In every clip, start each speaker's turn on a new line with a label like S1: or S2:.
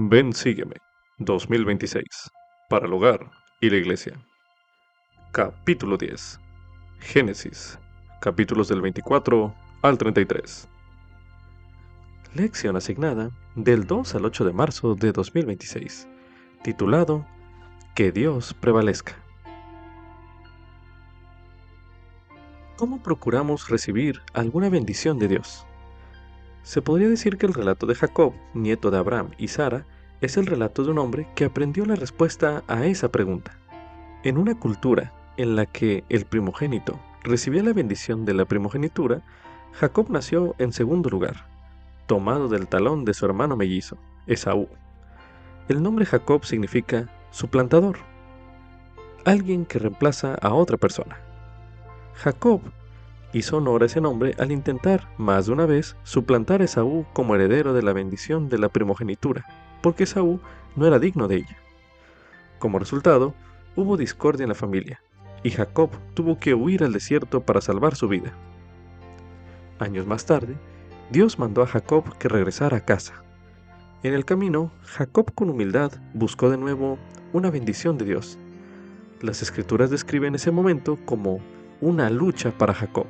S1: Ven, sígueme. 2026. Para el hogar y la iglesia. Capítulo 10. Génesis. Capítulos del 24 al 33. Lección asignada del 2 al 8 de marzo de 2026. Titulado Que Dios prevalezca. ¿Cómo procuramos recibir alguna bendición de Dios? Se podría decir que el relato de Jacob, nieto de Abraham y Sara, es el relato de un hombre que aprendió la respuesta a esa pregunta. En una cultura en la que el primogénito recibía la bendición de la primogenitura, Jacob nació en segundo lugar, tomado del talón de su hermano mellizo, Esaú. El nombre Jacob significa suplantador, alguien que reemplaza a otra persona. Jacob hizo honor a ese nombre al intentar, más de una vez, suplantar a Esaú como heredero de la bendición de la primogenitura, porque Esaú no era digno de ella. Como resultado, hubo discordia en la familia, y Jacob tuvo que huir al desierto para salvar su vida. Años más tarde, Dios mandó a Jacob que regresara a casa. En el camino, Jacob con humildad buscó de nuevo una bendición de Dios. Las Escrituras describen ese momento como una lucha para Jacob,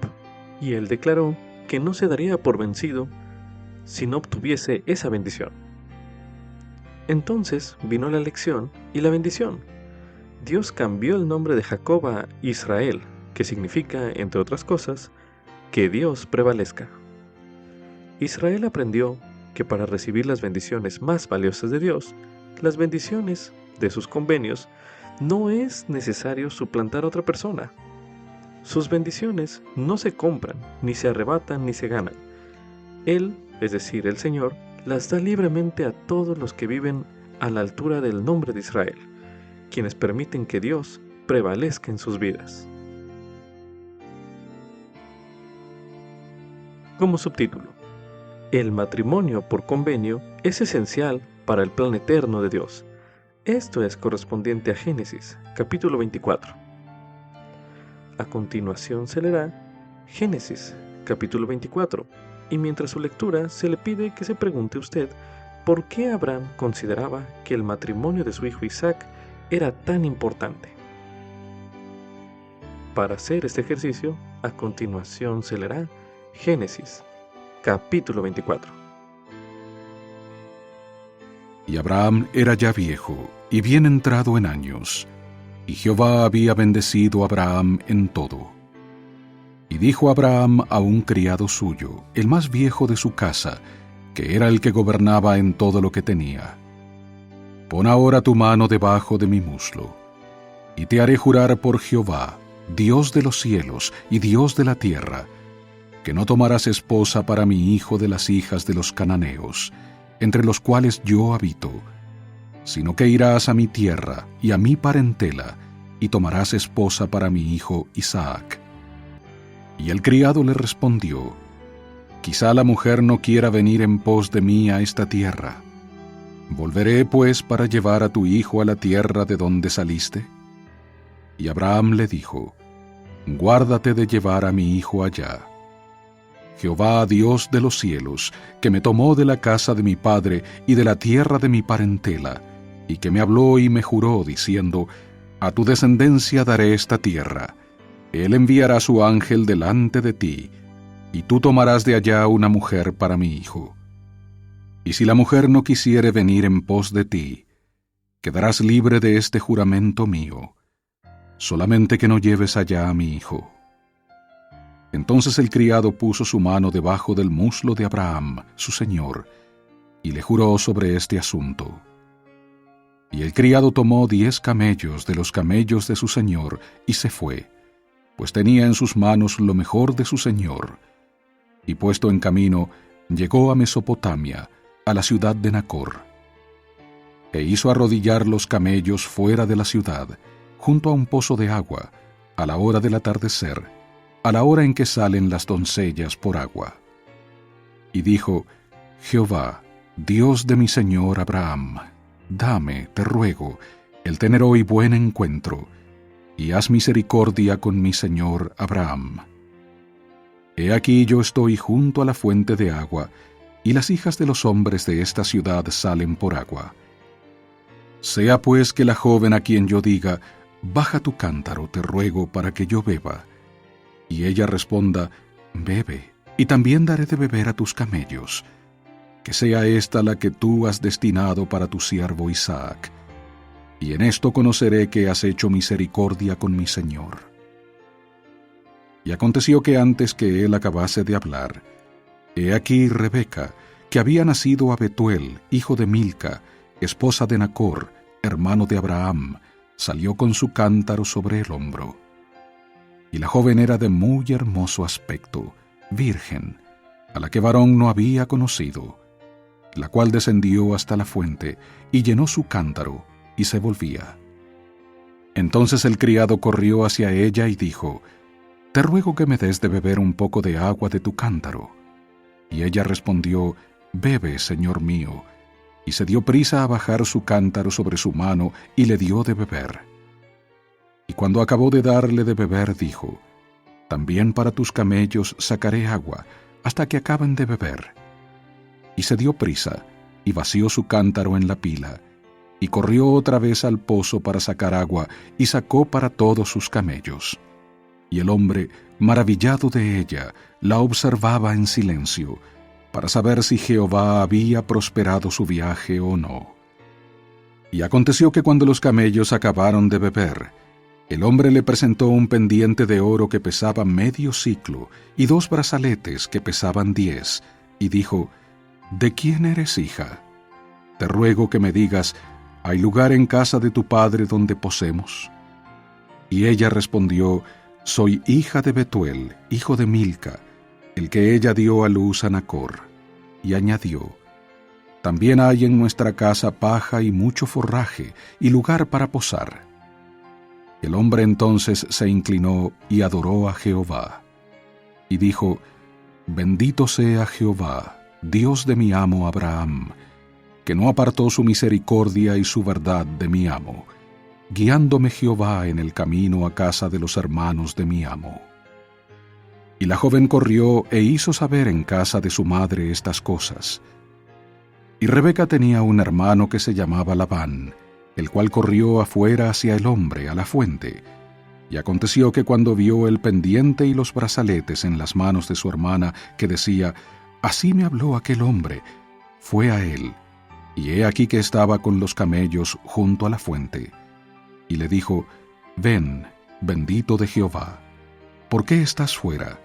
S1: y él declaró que no se daría por vencido si no obtuviese esa bendición. Entonces vino la lección y la bendición. Dios cambió el nombre de Jacob a Israel, que significa, entre otras cosas, que Dios prevalezca. Israel aprendió que para recibir las bendiciones más valiosas de Dios, las bendiciones de sus convenios, no es necesario suplantar a otra persona. Sus bendiciones no se compran, ni se arrebatan, ni se ganan. Él, es decir, el Señor, las da libremente a todos los que viven a la altura del nombre de Israel, quienes permiten que Dios prevalezca en sus vidas. Como subtítulo: el matrimonio por convenio es esencial para el plan eterno de Dios. Esto es correspondiente a Génesis, capítulo 24. A continuación se leerá Génesis, capítulo 24, y mientras su lectura se le pide que se pregunte usted por qué Abraham consideraba que el matrimonio de su hijo Isaac era tan importante. Para hacer este ejercicio, a continuación se leerá Génesis, capítulo 24.
S2: Y Abraham era ya viejo y bien entrado en años, y Jehová había bendecido a Abraham en todo. Y dijo Abraham a un criado suyo, el más viejo de su casa, que era el que gobernaba en todo lo que tenía: Pon ahora tu mano debajo de mi muslo, y te haré jurar por Jehová, Dios de los cielos y Dios de la tierra, que no tomarás esposa para mi hijo de las hijas de los cananeos, entre los cuales yo habito, sino que irás a mi tierra y a mi parentela, y tomarás esposa para mi hijo Isaac. Y el criado le respondió: Quizá la mujer no quiera venir en pos de mí a esta tierra. ¿Volveré, pues, para llevar a tu hijo a la tierra de donde saliste? Y Abraham le dijo: Guárdate de llevar a mi hijo allá. Jehová, Dios de los cielos, que me tomó de la casa de mi padre y de la tierra de mi parentela, y que me habló y me juró, diciendo: A tu descendencia daré esta tierra. Él enviará su ángel delante de ti, y tú tomarás de allá una mujer para mi hijo. Y si la mujer no quisiere venir en pos de ti, quedarás libre de este juramento mío, solamente que no lleves allá a mi hijo. Entonces el criado puso su mano debajo del muslo de Abraham, su señor, y le juró sobre este asunto. Y el criado tomó 10 camellos de los camellos de su señor, y se fue, pues tenía en sus manos lo mejor de su señor. Y puesto en camino, llegó a Mesopotamia, a la ciudad de Nacor. E hizo arrodillar los camellos fuera de la ciudad, junto a un pozo de agua, a la hora del atardecer, a la hora en que salen las doncellas por agua. Y dijo: Jehová, Dios de mi señor Abraham, dame, te ruego, el tener hoy buen encuentro, y haz misericordia con mi señor Abraham. He aquí yo estoy junto a la fuente de agua, y las hijas de los hombres de esta ciudad salen por agua. Sea pues que la joven a quien yo diga, baja tu cántaro, te ruego, para que yo beba, y ella responda, bebe, y también daré de beber a tus camellos, que sea esta la que tú has destinado para tu siervo Isaac, y en esto conoceré que has hecho misericordia con mi señor. Y aconteció que antes que él acabase de hablar, he aquí Rebeca, que había nacido a Betuel, hijo de Milca, esposa de Nacor, hermano de Abraham, salió con su cántaro sobre el hombro. Y la joven era de muy hermoso aspecto, virgen, a la que varón no había conocido, la cual descendió hasta la fuente y llenó su cántaro y se volvía. Entonces el criado corrió hacia ella y dijo, «Te ruego que me des de beber un poco de agua de tu cántaro». Y ella respondió, «Bebe, señor mío», y se dio prisa a bajar su cántaro sobre su mano y le dio de beber. Y cuando acabó de darle de beber, dijo, «También para tus camellos sacaré agua, hasta que acaben de beber». Y se dio prisa, y vació su cántaro en la pila, y corrió otra vez al pozo para sacar agua, y sacó para todos sus camellos. Y el hombre, maravillado de ella, la observaba en silencio, para saber si Jehová había prosperado su viaje o no. Y aconteció que cuando los camellos acabaron de beber, el hombre le presentó un pendiente de oro que pesaba medio siclo, y 2 brazaletes que pesaban 10, y dijo, «¿De quién eres hija? Te ruego que me digas, ¿hay lugar en casa de tu padre donde posemos?» Y ella respondió, «Soy hija de Betuel, hijo de Milca, el que ella dio a luz a Nacor». Y añadió, «También hay en nuestra casa paja y mucho forraje, y lugar para posar». El hombre entonces se inclinó y adoró a Jehová. Y dijo, «Bendito sea Jehová, Dios de mi amo Abraham, que no apartó su misericordia y su verdad de mi amo, guiándome Jehová en el camino a casa de los hermanos de mi amo». Y la joven corrió e hizo saber en casa de su madre estas cosas. Y Rebeca tenía un hermano que se llamaba Labán, el cual corrió afuera hacia el hombre a la fuente. Y aconteció que cuando vio el pendiente y los brazaletes en las manos de su hermana, que decía, «Así me habló aquel hombre», fue a él, y he aquí que estaba con los camellos junto a la fuente. Y le dijo, «Ven, bendito de Jehová, ¿por qué estás fuera?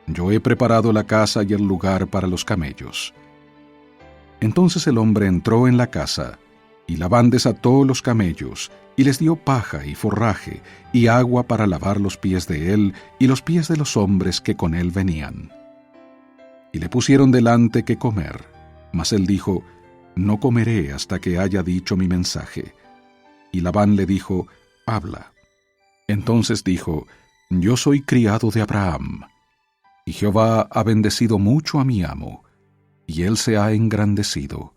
S2: Yo he preparado la casa y el lugar para los camellos». Entonces el hombre entró en la casa, y Labán desató los camellos, y les dio paja y forraje, y agua para lavar los pies de él y los pies de los hombres que con él venían. Y le pusieron delante que comer, mas él dijo, «No comeré hasta que haya dicho mi mensaje». Y Labán le dijo, «Habla». Entonces dijo, «Yo soy criado de Abraham, y Jehová ha bendecido mucho a mi amo, y él se ha engrandecido,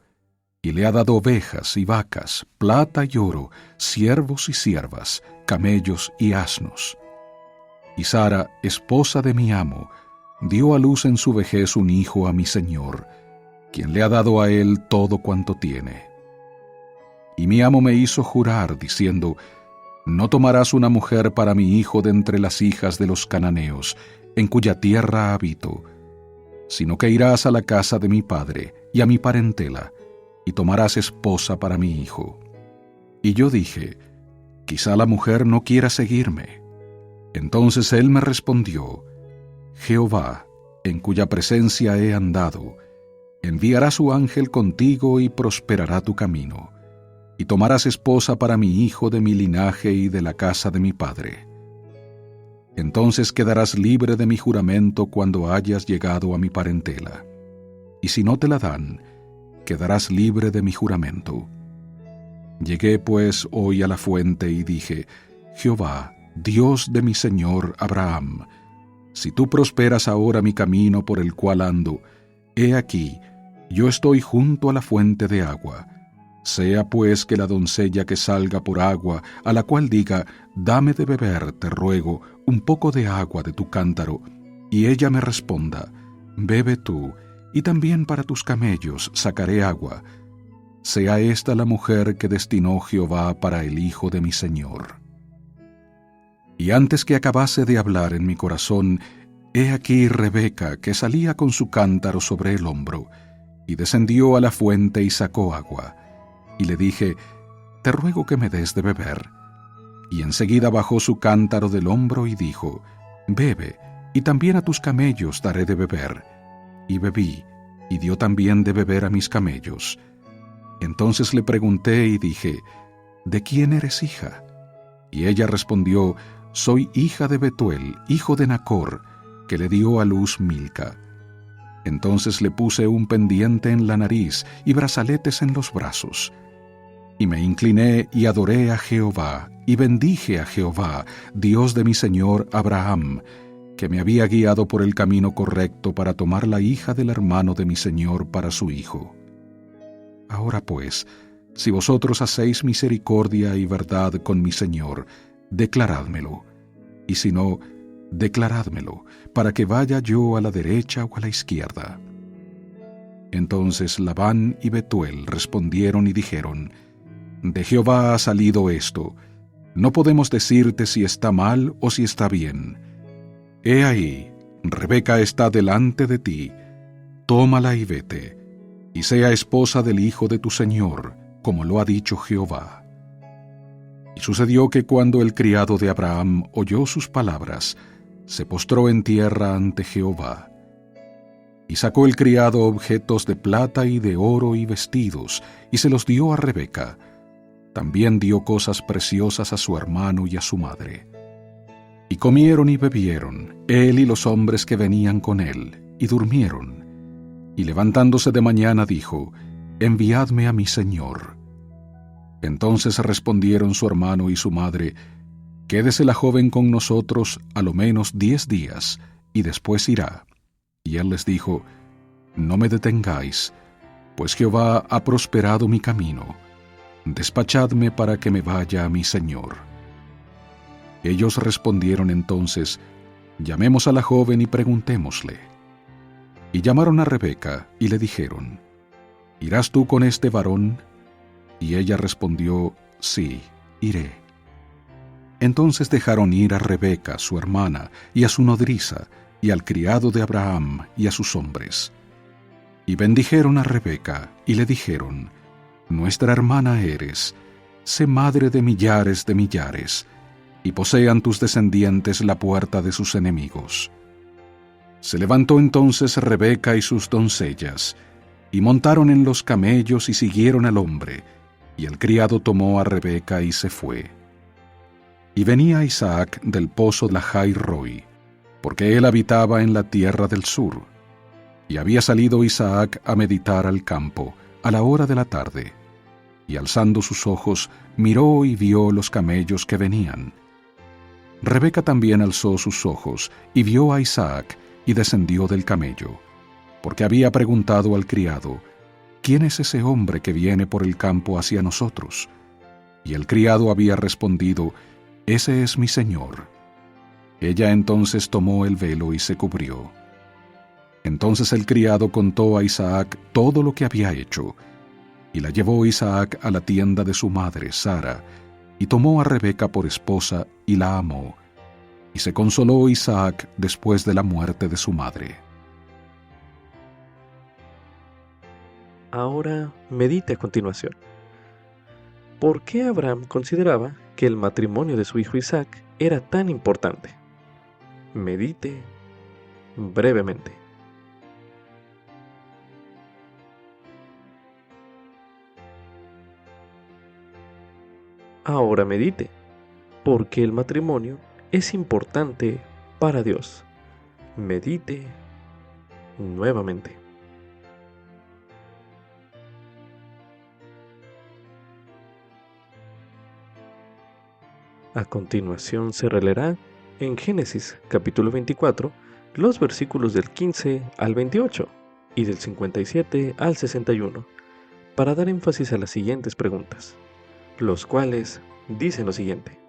S2: y le ha dado ovejas y vacas, plata y oro, siervos y siervas, camellos y asnos. Y Sara, esposa de mi amo, dio a luz en su vejez un hijo a mi señor, quien le ha dado a él todo cuanto tiene. Y mi amo me hizo jurar, diciendo, no tomarás una mujer para mi hijo de entre las hijas de los cananeos, en cuya tierra habito, sino que irás a la casa de mi padre y a mi parentela, y tomarás esposa para mi hijo. Y yo dije, quizá la mujer no quiera seguirme. Entonces él me respondió, Jehová, en cuya presencia he andado, enviará su ángel contigo y prosperará tu camino, y tomarás esposa para mi hijo de mi linaje y de la casa de mi padre. Entonces quedarás libre de mi juramento cuando hayas llegado a mi parentela, y si no te la dan, quedarás libre de mi juramento. Llegué pues hoy a la fuente y dije, Jehová, Dios de mi señor Abraham, si tú prosperas ahora mi camino por el cual ando, he aquí, yo estoy junto a la fuente de agua. Sea pues que la doncella que salga por agua, a la cual diga, dame de beber, te ruego, un poco de agua de tu cántaro, y ella me responda, bebe tú, y también para tus camellos sacaré agua. sea esta la mujer que destinó Jehová para el hijo de mi señor. Y antes que acabase de hablar en mi corazón, he aquí Rebeca, que salía con su cántaro sobre el hombro, y descendió a la fuente y sacó agua. Y le dije, te ruego que me des de beber. Y enseguida bajó su cántaro del hombro y dijo, bebe, y también a tus camellos daré de beber. Y bebí, y dio también de beber a mis camellos. Entonces le pregunté y dije, ¿de quién eres hija? Y ella respondió, soy hija de Betuel, hijo de Nacor, que le dio a luz Milca. Entonces le puse un pendiente en la nariz y brazaletes en los brazos. Y me incliné y adoré a Jehová, y bendije a Jehová, Dios de mi señor Abraham, que me había guiado por el camino correcto para tomar la hija del hermano de mi señor para su hijo. Ahora pues, si vosotros hacéis misericordia y verdad con mi señor, declarádmelo, y si no, declarádmelo, para que vaya yo a la derecha o a la izquierda. Entonces Labán y Betuel respondieron y dijeron, de Jehová ha salido esto, no podemos decirte si está mal o si está bien. He ahí, Rebeca está delante de ti, tómala y vete, y sea esposa del hijo de tu señor, como lo ha dicho Jehová. Y sucedió que cuando el criado de Abraham oyó sus palabras, se postró en tierra ante Jehová. Y sacó el criado objetos de plata y de oro y vestidos, y se los dio a Rebeca. También dio cosas preciosas a su hermano y a su madre. Y comieron y bebieron, él y los hombres que venían con él, y durmieron. Y levantándose de mañana dijo, enviadme a mi señor. Entonces respondieron su hermano y su madre, quédese la joven con nosotros a lo menos 10 días, y después irá. Y él les dijo, no me detengáis, pues Jehová ha prosperado mi camino. Despachadme para que me vaya a mi señor. Ellos respondieron entonces, llamemos a la joven y preguntémosle. Y llamaron a Rebeca y le dijeron, ¿irás tú con este varón? Y ella respondió, sí, iré. Entonces dejaron ir a Rebeca, su hermana, y a su nodriza, y al criado de Abraham, y a sus hombres. Y bendijeron a Rebeca, y le dijeron, nuestra hermana eres, sé madre de millares, y posean tus descendientes la puerta de sus enemigos. Se levantó entonces Rebeca y sus doncellas, y montaron en los camellos y siguieron al hombre, y el criado tomó a Rebeca y se fue. Y venía Isaac del pozo Lahai Roi, porque él habitaba en la tierra del sur. Y había salido Isaac a meditar al campo, a la hora de la tarde. Y alzando sus ojos, miró y vio los camellos que venían. Rebeca también alzó sus ojos, y vio a Isaac, y descendió del camello, porque había preguntado al criado, ¿quién es ese hombre que viene por el campo hacia nosotros? Y el criado había respondido, ese es mi señor. Ella entonces tomó el velo y se cubrió. Entonces el criado contó a Isaac todo lo que había hecho, y la llevó Isaac a la tienda de su madre, Sara, y tomó a Rebeca por esposa y la amó, y se consoló Isaac después de la muerte de su madre.
S1: Ahora medite a continuación. ¿Por qué Abraham consideraba que el matrimonio de su hijo Isaac era tan importante? Medite brevemente. Ahora medite, ¿por qué el matrimonio es importante para Dios? Medite nuevamente. A continuación se releerá en Génesis capítulo 24 los versículos del 15 al 28 y del 57 al 61 para dar énfasis a las siguientes preguntas, los cuales dicen lo siguiente.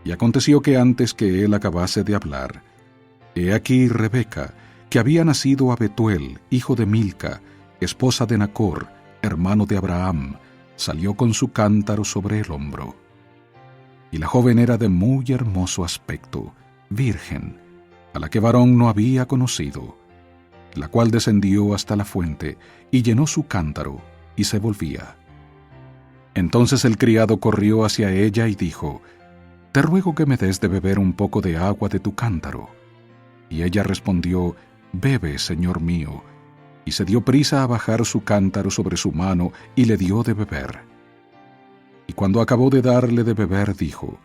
S2: Y aconteció que antes que él acabase de hablar, he aquí Rebeca, que había nacido a Betuel, hijo de Milca, esposa de Nacor, hermano de Abraham, salió con su cántaro sobre el hombro. Y la joven era de muy hermoso aspecto, virgen, a la que varón no había conocido, la cual descendió hasta la fuente y llenó su cántaro y se volvía. Entonces el criado corrió hacia ella y dijo: «Te ruego que me des de beber un poco de agua de tu cántaro». Y ella respondió: «Bebe, señor mío». Y se dio prisa a bajar su cántaro sobre su mano y le dio de beber. Y cuando acabó de darle de beber, dijo: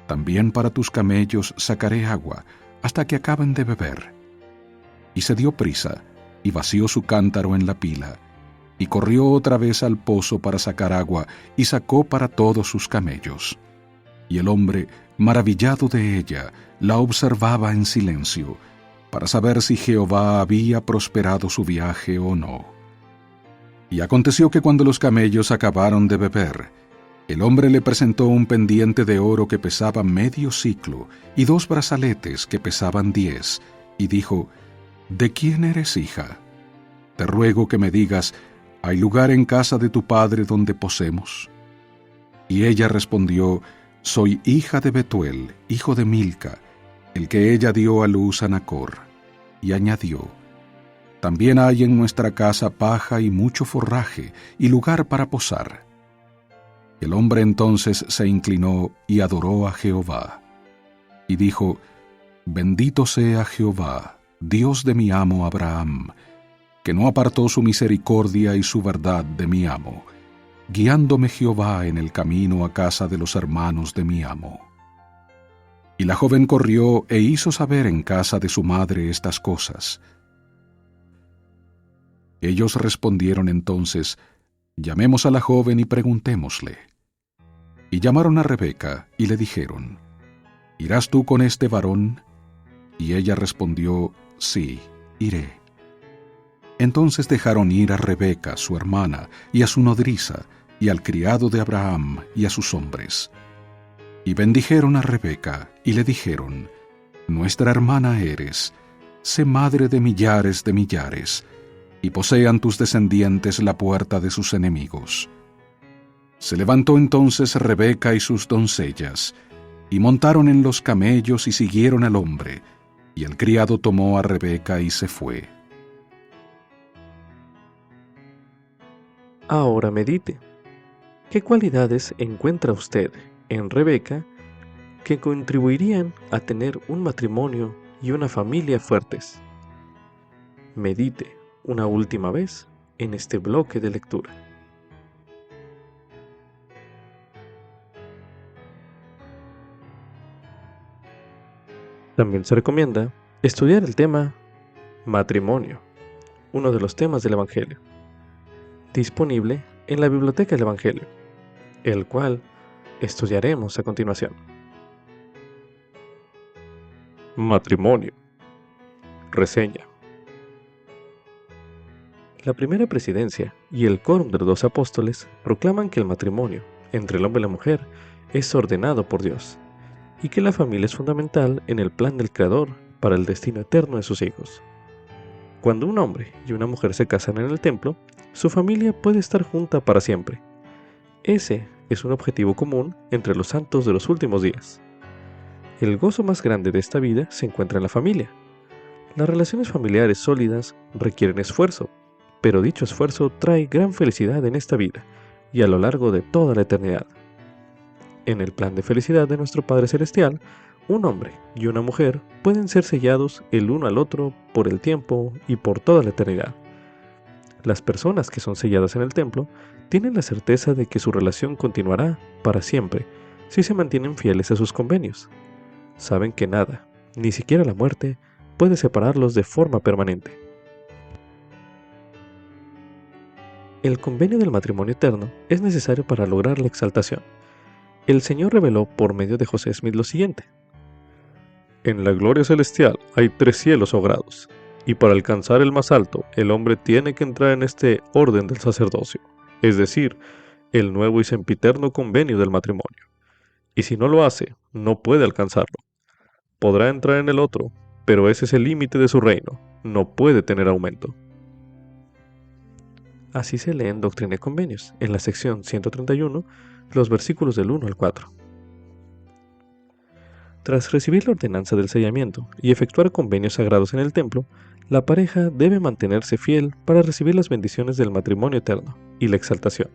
S2: «También para tus camellos sacaré agua, hasta que acaben de beber». Y se dio prisa, y vació su cántaro en la pila, y corrió otra vez al pozo para sacar agua, y sacó para todos sus camellos. Y el hombre, maravillado de ella, la observaba en silencio, para saber si Jehová había prosperado su viaje o no. Y aconteció que cuando los camellos acabaron de beber, el hombre le presentó un pendiente de oro que pesaba medio siclo, y 2 brazaletes que pesaban 10, y dijo: «¿De quién eres hija? Te ruego que me digas, ¿hay lugar en casa de tu padre donde posemos?» Y ella respondió: «Soy hija de Betuel, hijo de Milca, el que ella dio a luz a Nacor». Y añadió: «También hay en nuestra casa paja y mucho forraje, y lugar para posar». El hombre entonces se inclinó y adoró a Jehová. Y dijo: «Bendito sea Jehová, Dios de mi amo Abraham, que no apartó su misericordia y su verdad de mi amo, guiándome Jehová en el camino a casa de los hermanos de mi amo». Y la joven corrió e hizo saber en casa de su madre estas cosas. Ellos respondieron entonces: «Llamemos a la joven y preguntémosle». Y llamaron a Rebeca y le dijeron: «¿Irás tú con este varón?» Y ella respondió: «Sí, iré». Entonces dejaron ir a Rebeca, su hermana, y a su nodriza, y al criado de Abraham, y a sus hombres. Y bendijeron a Rebeca, y le dijeron: «Nuestra hermana eres, sé madre de millares, y posean tus descendientes la puerta de sus enemigos». Se levantó entonces Rebeca y sus doncellas, y montaron en los camellos y siguieron al hombre, y el criado tomó a Rebeca y se fue.
S1: Ahora medite. ¿Qué cualidades encuentra usted en Rebeca que contribuirían a tener un matrimonio y una familia fuertes? Medite una última vez en este bloque de lectura. También se recomienda estudiar el tema matrimonio, uno de los temas del Evangelio, disponible en la Biblioteca del Evangelio, el cual estudiaremos a continuación. Matrimonio. Reseña. La primera presidencia y el quórum de los 12 apóstoles proclaman que el matrimonio entre el hombre y la mujer es ordenado por Dios y que la familia es fundamental en el plan del Creador para el destino eterno de sus hijos. Cuando un hombre y una mujer se casan en el templo, su familia puede estar junta para siempre. Ese es un objetivo común entre los santos de los últimos días. El gozo más grande de esta vida se encuentra en la familia. Las relaciones familiares sólidas requieren esfuerzo, pero dicho esfuerzo trae gran felicidad en esta vida y a lo largo de toda la eternidad. En el plan de felicidad de nuestro Padre Celestial, un hombre y una mujer pueden ser sellados el uno al otro por el tiempo y por toda la eternidad. Las personas que son selladas en el templo tienen la certeza de que su relación continuará para siempre si se mantienen fieles a sus convenios. Saben que nada, ni siquiera la muerte, puede separarlos de forma permanente. El convenio del matrimonio eterno es necesario para lograr la exaltación. El Señor reveló por medio de José Smith lo siguiente: en la gloria celestial hay 3 cielos o grados, y para alcanzar el más alto, el hombre tiene que entrar en este orden del sacerdocio, es decir, el nuevo y sempiterno convenio del matrimonio. Y si no lo hace, no puede alcanzarlo. Podrá entrar en el otro, pero ese es el límite de su reino, no puede tener aumento. Así se lee en Doctrina y Convenios, en la sección 131, los versículos del 1 al 4. Tras recibir la ordenanza del sellamiento y efectuar convenios sagrados en el templo, la pareja debe mantenerse fiel para recibir las bendiciones del matrimonio eterno y la exaltación.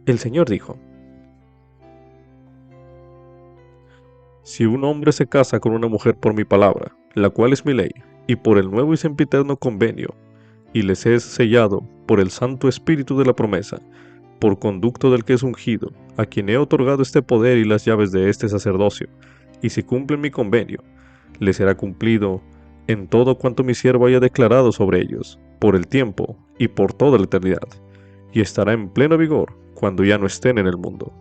S1: El Señor dijo: Si un hombre se casa con una mujer por mi palabra, la cual es mi ley, y por el nuevo y sempiterno convenio, y les es sellado por el Santo Espíritu de la promesa, por conducto del que es ungido, a quien he otorgado este poder y las llaves de este sacerdocio, y si cumplen mi convenio, les será cumplido en todo cuanto mi siervo haya declarado sobre ellos, por el tiempo y por toda la eternidad, y estará en pleno vigor cuando ya no estén en el mundo.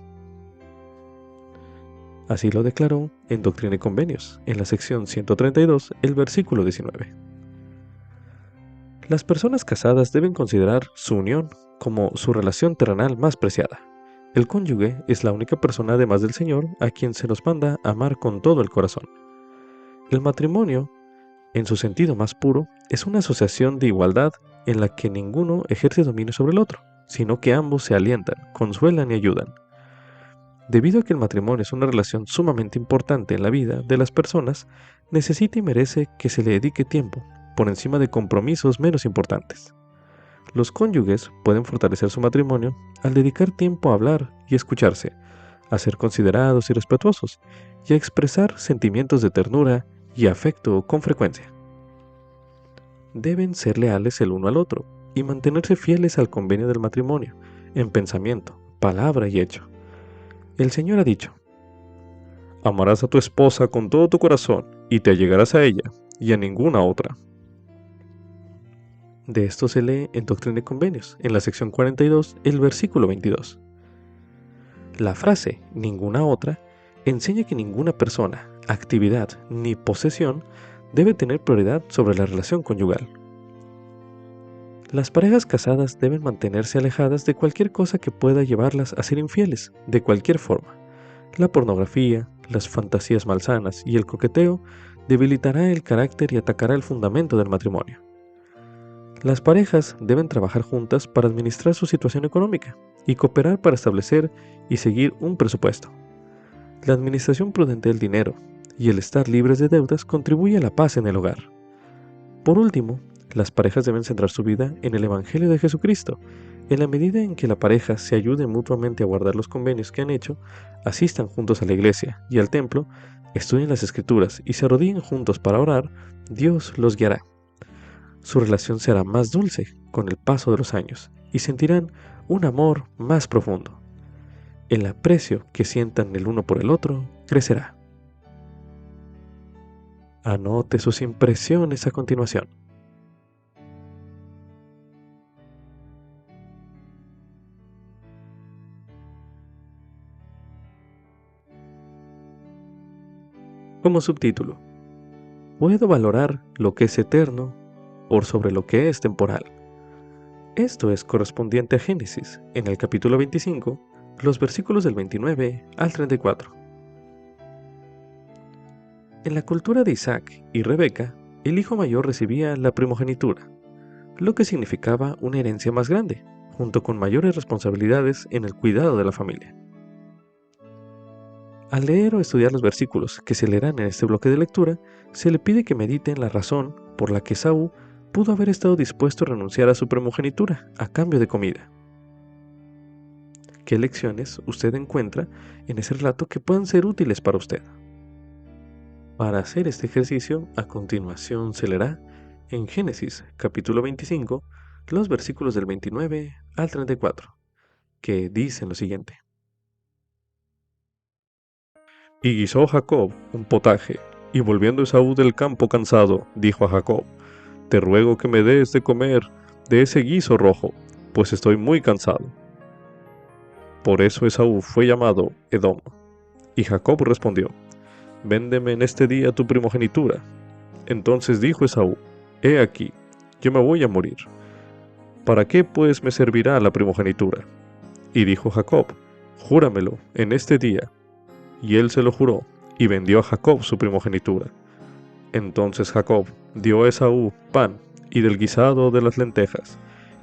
S1: Así lo declaró en Doctrina y Convenios, en la sección 132, el versículo 19. Las personas casadas deben considerar su unión como su relación terrenal más preciada. El cónyuge es la única persona además del Señor a quien se nos manda amar con todo el corazón. El matrimonio, en su sentido más puro, es una asociación de igualdad en la que ninguno ejerce dominio sobre el otro, sino que ambos se alientan, consuelan y ayudan. Debido a que el matrimonio es una relación sumamente importante en la vida de las personas, necesita y merece que se le dedique tiempo, por encima de compromisos menos importantes. Los cónyuges pueden fortalecer su matrimonio al dedicar tiempo a hablar y escucharse, a ser considerados y respetuosos, y a expresar sentimientos de ternura y afecto con frecuencia. Deben ser leales el uno al otro y mantenerse fieles al convenio del matrimonio, en pensamiento, palabra y hecho. El Señor ha dicho: amarás a tu esposa con todo tu corazón y te allegarás a ella y a ninguna otra. De esto se lee en Doctrina y Convenios, en la sección 42, el versículo 22. La frase ninguna otra enseña que ninguna persona, actividad ni posesión debe tener prioridad sobre la relación conyugal. Las parejas casadas deben mantenerse alejadas de cualquier cosa que pueda llevarlas a ser infieles, de cualquier forma. La pornografía, las fantasías malsanas y el coqueteo debilitará el carácter y atacará el fundamento del matrimonio. Las parejas deben trabajar juntas para administrar su situación económica y cooperar para establecer y seguir un presupuesto. La administración prudente del dinero y el estar libres de deudas contribuye a la paz en el hogar. Por último, las parejas deben centrar su vida en el Evangelio de Jesucristo. En la medida en que la pareja se ayude mutuamente a guardar los convenios que han hecho, asistan juntos a la iglesia y al templo, estudien las Escrituras y se arrodillen juntos para orar, Dios los guiará. Su relación será más dulce con el paso de los años y sentirán un amor más profundo. El aprecio que sientan el uno por el otro crecerá. Anote sus impresiones a continuación. Como subtítulo: puedo valorar lo que es eterno por sobre lo que es temporal. Esto es correspondiente a Génesis, en el capítulo 25, los versículos del 29 al 34. En la cultura de Isaac y Rebeca, el hijo mayor recibía la primogenitura, lo que significaba una herencia más grande, junto con mayores responsabilidades en el cuidado de la familia. Al leer o estudiar los versículos que se leerán en este bloque de lectura, se le pide que medite en la razón por la que Esaú pudo haber estado dispuesto a renunciar a su primogenitura a cambio de comida. ¿Qué lecciones usted encuentra en ese relato que puedan ser útiles para usted? Para hacer este ejercicio, a continuación se leerá en Génesis capítulo 25, los versículos del 29 al 34, que dicen lo siguiente. Y guisó Jacob un potaje, y volviendo Esaú del campo cansado, dijo a Jacob: te ruego que me des de comer de ese guiso rojo, pues estoy muy cansado. Por eso Esaú fue llamado Edom. Y Jacob respondió: véndeme en este día tu primogenitura. Entonces dijo Esaú: he aquí, yo me voy a morir. ¿Para qué pues me servirá la primogenitura? Y dijo Jacob: júramelo en este día. Y él se lo juró, y vendió a Jacob su primogenitura. Entonces Jacob dio a Esaú pan y del guisado de las lentejas.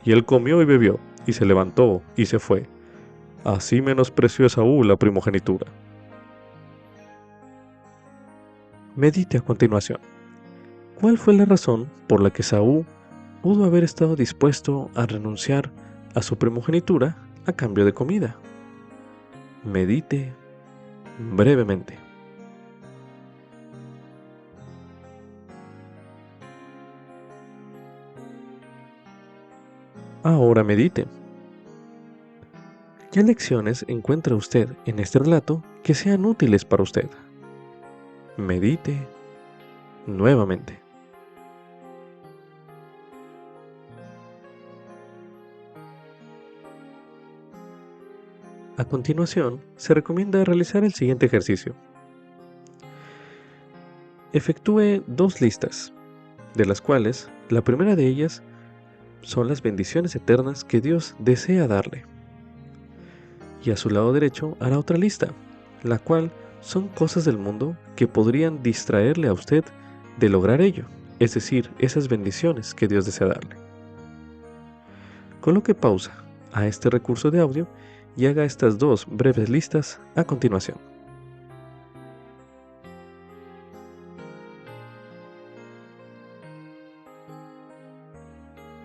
S1: Y él comió y bebió, y se levantó y se fue. Así menospreció Esaú la primogenitura. Medite a continuación. ¿Cuál fue la razón por la que Esaú pudo haber estado dispuesto a renunciar a su primogenitura a cambio de comida? Medite brevemente. Ahora medite. ¿Qué lecciones encuentra usted en este relato que sean útiles para usted? Medite nuevamente. A continuación, se recomienda realizar el siguiente ejercicio. Efectúe 2 listas, de las cuales la primera de ellas son las bendiciones eternas que Dios desea darle. Y a su lado derecho hará otra lista, la cual son cosas del mundo que podrían distraerle a usted de lograr ello, es decir, esas bendiciones que Dios desea darle. Coloque pausa a este recurso de audio y haga estas 2 breves listas a continuación.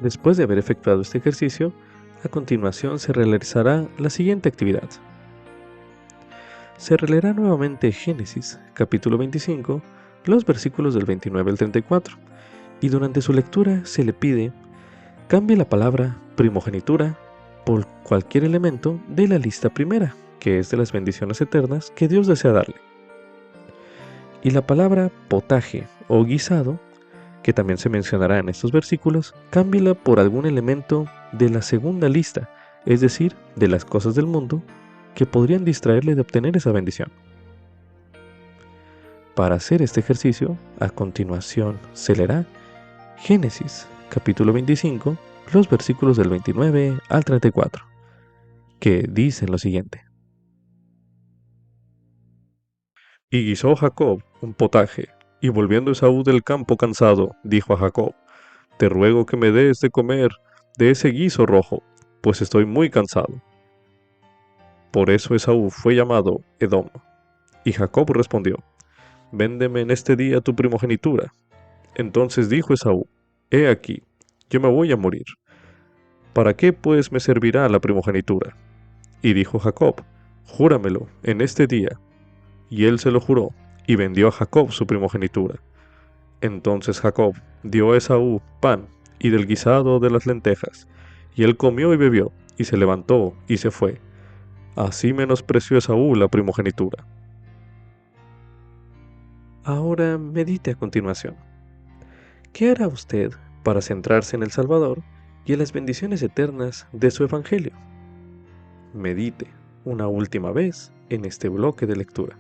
S1: Después de haber efectuado este ejercicio, a continuación se realizará la siguiente actividad. Se releerá nuevamente Génesis, capítulo 25, los versículos del 29 al 34, y durante su lectura se le pide cambie la palabra primogenitura por cualquier elemento de la lista primera, que es de las bendiciones eternas que Dios desea darle. Y la palabra potaje o guisado, que también se mencionará en estos versículos, cámbiela por algún elemento de la segunda lista, es decir, de las cosas del mundo que podrían distraerle de obtener esa bendición. Para hacer este ejercicio, a continuación se leerá Génesis, capítulo 25, los versículos del 29 al 34, que dicen lo siguiente. Y guisó Jacob un potaje, y volviendo Esaú del campo cansado, dijo a Jacob, te ruego que me des de comer de ese guiso rojo, pues estoy muy cansado. Por eso Esaú fue llamado Edom. Y Jacob respondió, véndeme en este día tu primogenitura. Entonces dijo Esaú, he aquí, yo me voy a morir. ¿Para qué pues me servirá la primogenitura? Y dijo Jacob, júramelo en este día. Y él se lo juró, y vendió a Jacob su primogenitura. Entonces Jacob dio a Esaú pan y del guisado de las lentejas, y él comió y bebió, y se levantó y se fue. Así menospreció Esaú la primogenitura. Ahora medite a continuación. ¿Qué hará usted para centrarse en el Salvador y en las bendiciones eternas de su Evangelio? Medite una última vez en este bloque de lectura.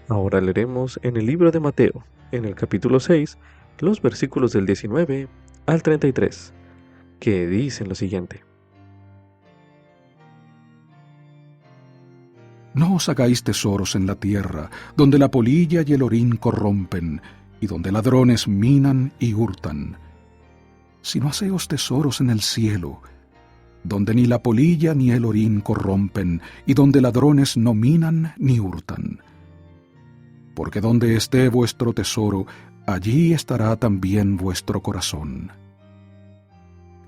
S1: Ahora leeremos en el libro de Mateo, en el capítulo 6, los versículos del 19 al 33, que dicen lo siguiente.
S2: No os hagáis tesoros en la tierra, donde la polilla y el orín corrompen, y donde ladrones minan y hurtan. Sino haceos tesoros en el cielo, donde ni la polilla ni el orín corrompen, y donde ladrones no minan ni hurtan. Porque donde esté vuestro tesoro, allí estará también vuestro corazón.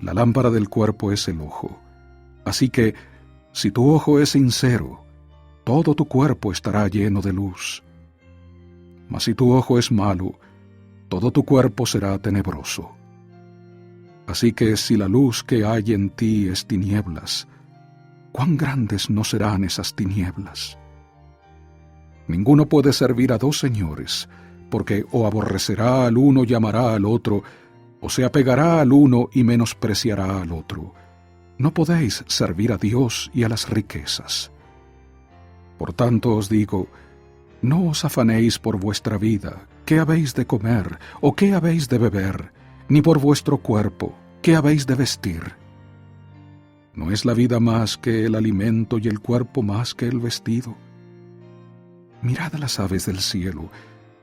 S2: La lámpara del cuerpo es el ojo. Así que, si tu ojo es sincero, todo tu cuerpo estará lleno de luz. Mas si tu ojo es malo, todo tu cuerpo será tenebroso. Así que si la luz que hay en ti es tinieblas, ¿cuán grandes no serán esas tinieblas? Ninguno puede servir a 2 señores, porque o aborrecerá al uno y amará al otro, o se apegará al uno y menospreciará al otro. No podéis servir a Dios y a las riquezas. Por tanto os digo, no os afanéis por vuestra vida, qué habéis de comer o qué habéis de beber, ni por vuestro cuerpo, qué habéis de vestir. ¿No es la vida más que el alimento y el cuerpo más que el vestido? Mirad a las aves del cielo,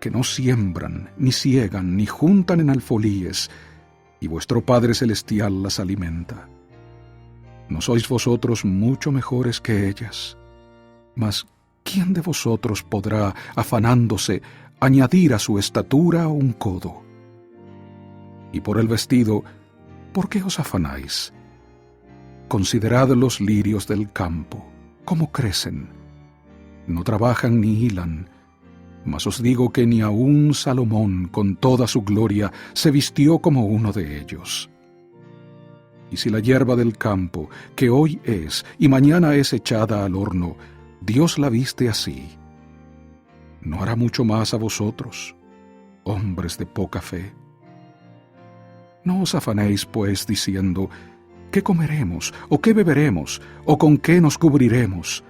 S2: que no siembran, ni siegan, ni juntan en alfolíes, y vuestro Padre Celestial las alimenta. ¿No sois vosotros mucho mejores que ellas? Mas, ¿quién de vosotros podrá, afanándose, añadir a su estatura un codo? Y por el vestido, ¿por qué os afanáis? Considerad los lirios del campo, cómo crecen. No trabajan ni hilan, mas os digo que ni aun Salomón, con toda su gloria, se vistió como uno de ellos. Y si la hierba del campo, que hoy es y mañana es echada al horno, Dios la viste así, ¿no hará mucho más a vosotros, hombres de poca fe? No os afanéis, pues, diciendo, ¿qué comeremos, o qué beberemos, o con qué nos cubriremos?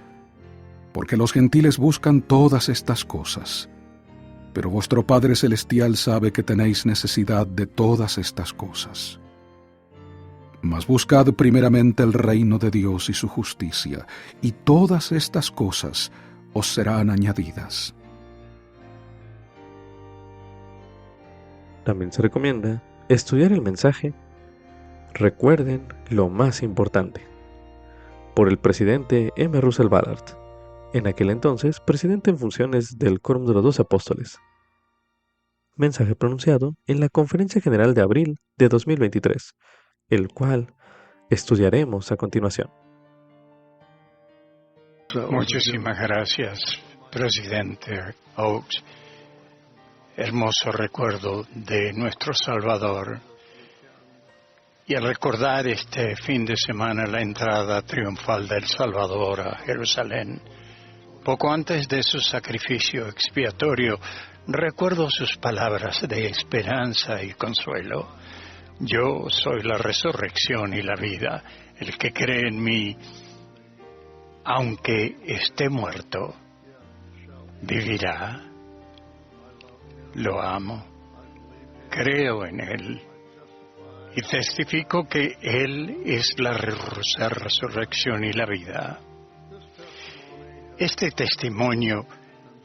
S2: Porque los gentiles buscan todas estas cosas, pero vuestro Padre Celestial sabe que tenéis necesidad de todas estas cosas. Mas buscad primeramente el reino de Dios y su justicia, y todas estas cosas os serán añadidas.
S1: También se recomienda estudiar el mensaje "Recuerden lo más importante", por el presidente M. Russell Ballard, en aquel entonces presidente en funciones del Quórum de los 12 Apóstoles. Mensaje pronunciado en la Conferencia General de abril de 2023, el cual estudiaremos a continuación.
S3: Muchísimas gracias, presidente Oaks. Hermoso recuerdo de nuestro Salvador. Y al recordar este fin de semana la entrada triunfal del Salvador a Jerusalén, poco antes de su sacrificio expiatorio, recuerdo sus palabras de esperanza y consuelo. Yo soy la resurrección y la vida. El que cree en mí, aunque esté muerto, vivirá. Lo amo, creo en Él y testifico que Él es la resurrección y la vida. Este testimonio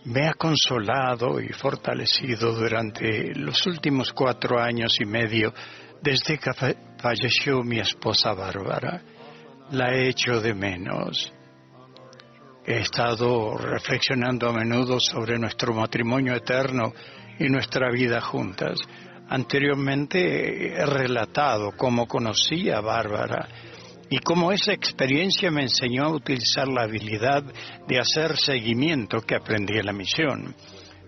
S3: me ha consolado y fortalecido durante los últimos 4 años y medio desde que falleció mi esposa Bárbara. La he hecho de menos. He estado reflexionando a menudo sobre nuestro matrimonio eterno y nuestra vida juntas. Anteriormente he relatado cómo conocí a Bárbara y cómo esa experiencia me enseñó a utilizar la habilidad de hacer seguimiento que aprendí en la misión.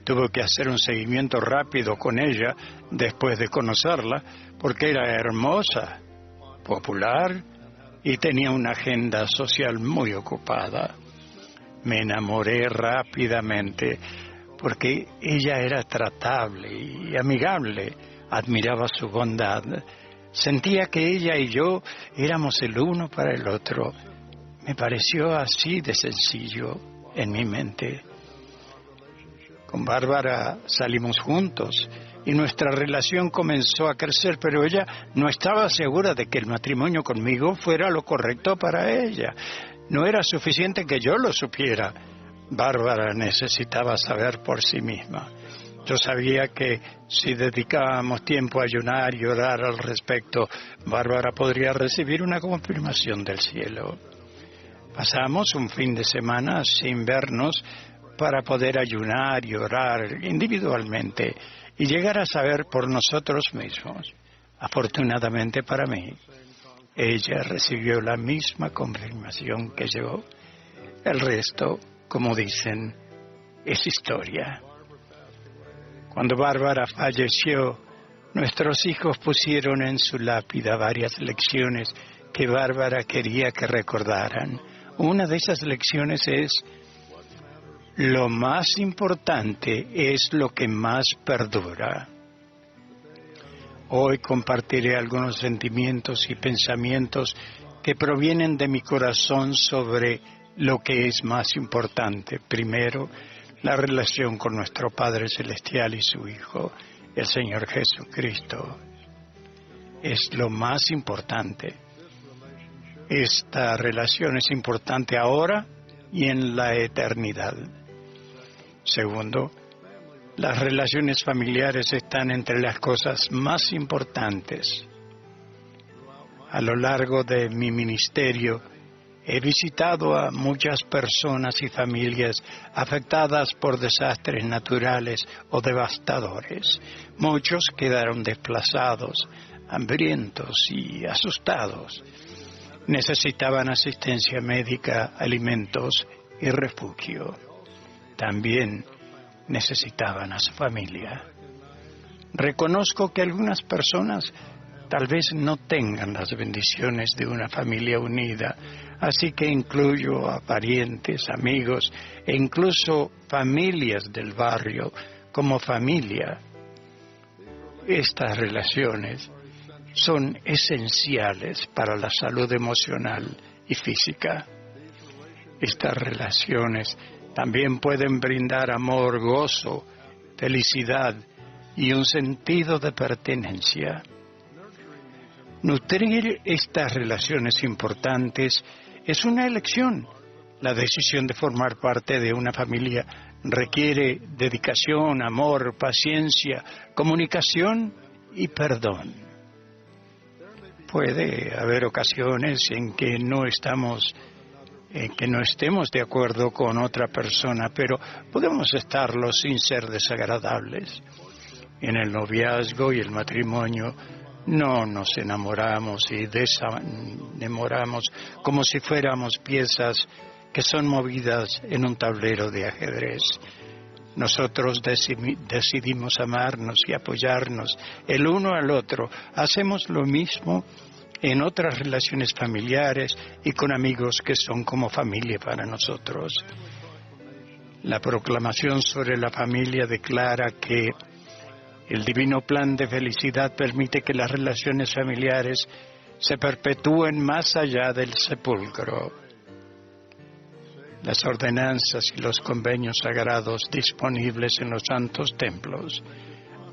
S3: Tuve que hacer un seguimiento rápido con ella después de conocerla, porque era hermosa, popular y tenía una agenda social muy ocupada. Me enamoré rápidamente porque ella era tratable y amigable, admiraba su bondad. Sentía que ella y yo éramos el uno para el otro. Me pareció así de sencillo en mi mente. Con Bárbara salimos juntos y nuestra relación comenzó a crecer, pero ella no estaba segura de que el matrimonio conmigo fuera lo correcto para ella. No era suficiente que yo lo supiera. Bárbara necesitaba saber por sí misma. Yo sabía que si dedicábamos tiempo a ayunar y orar al respecto, Bárbara podría recibir una confirmación del cielo. Pasamos un fin de semana sin vernos para poder ayunar y orar individualmente y llegar a saber por nosotros mismos. Afortunadamente para mí, ella recibió la misma confirmación que yo. El resto, como dicen, es historia. Cuando Bárbara falleció, nuestros hijos pusieron en su lápida varias lecciones que Bárbara quería que recordaran. Una de esas lecciones es: lo más importante es lo que más perdura. Hoy compartiré algunos sentimientos y pensamientos que provienen de mi corazón sobre lo que es más importante. Primero, la relación con nuestro Padre Celestial y su Hijo, el Señor Jesucristo. Es lo más importante. Esta relación es importante ahora y en la eternidad. Segundo, las relaciones familiares están entre las cosas más importantes. A lo largo de mi ministerio, he visitado a muchas personas y familias afectadas por desastres naturales o devastadores. Muchos quedaron desplazados, hambrientos y asustados. Necesitaban asistencia médica, alimentos y refugio. También necesitaban a su familia. Reconozco que algunas personas tal vez no tengan las bendiciones de una familia unida, así que incluyo a parientes, amigos e incluso familias del barrio como familia. Estas relaciones son esenciales para la salud emocional y física. Estas relaciones también pueden brindar amor, gozo, felicidad y un sentido de pertenencia. Nutrir estas relaciones importantes es una elección. La decisión de formar parte de una familia requiere dedicación, amor, paciencia, comunicación y perdón. Puede haber ocasiones en que no estemos de acuerdo con otra persona, pero podemos estarlo sin ser desagradables. En el noviazgo y el matrimonio no nos enamoramos y desenamoramos como si fuéramos piezas que son movidas en un tablero de ajedrez. Nosotros decidimos amarnos y apoyarnos el uno al otro. Hacemos lo mismo en otras relaciones familiares y con amigos que son como familia para nosotros. La proclamación sobre la familia declara que el divino plan de felicidad permite que las relaciones familiares se perpetúen más allá del sepulcro. Las ordenanzas y los convenios sagrados disponibles en los santos templos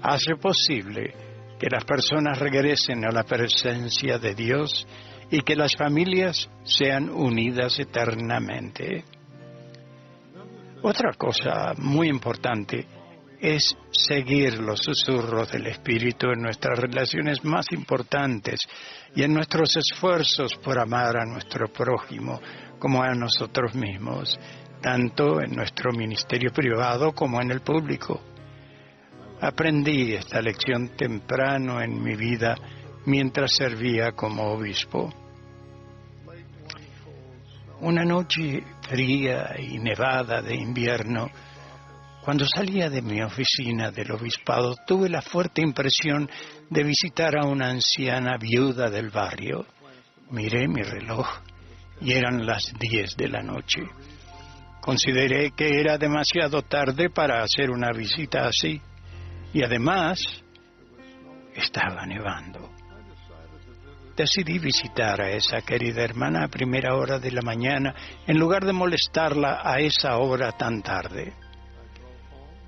S3: hacen posible que las personas regresen a la presencia de Dios y que las familias sean unidas eternamente. Otra cosa muy importante es seguir los susurros del Espíritu en nuestras relaciones más importantes y en nuestros esfuerzos por amar a nuestro prójimo como a nosotros mismos, tanto en nuestro ministerio privado como en el público. Aprendí esta lección temprano en mi vida mientras servía como obispo. Una noche fría y nevada de invierno, cuando salía de mi oficina del obispado, tuve la fuerte impresión de visitar a una anciana viuda del barrio. Miré mi reloj y eran las 10 de la noche. Consideré que era demasiado tarde para hacer una visita así, y además estaba nevando. Decidí visitar a esa querida hermana a primera hora de la mañana, en lugar de molestarla a esa hora tan tarde.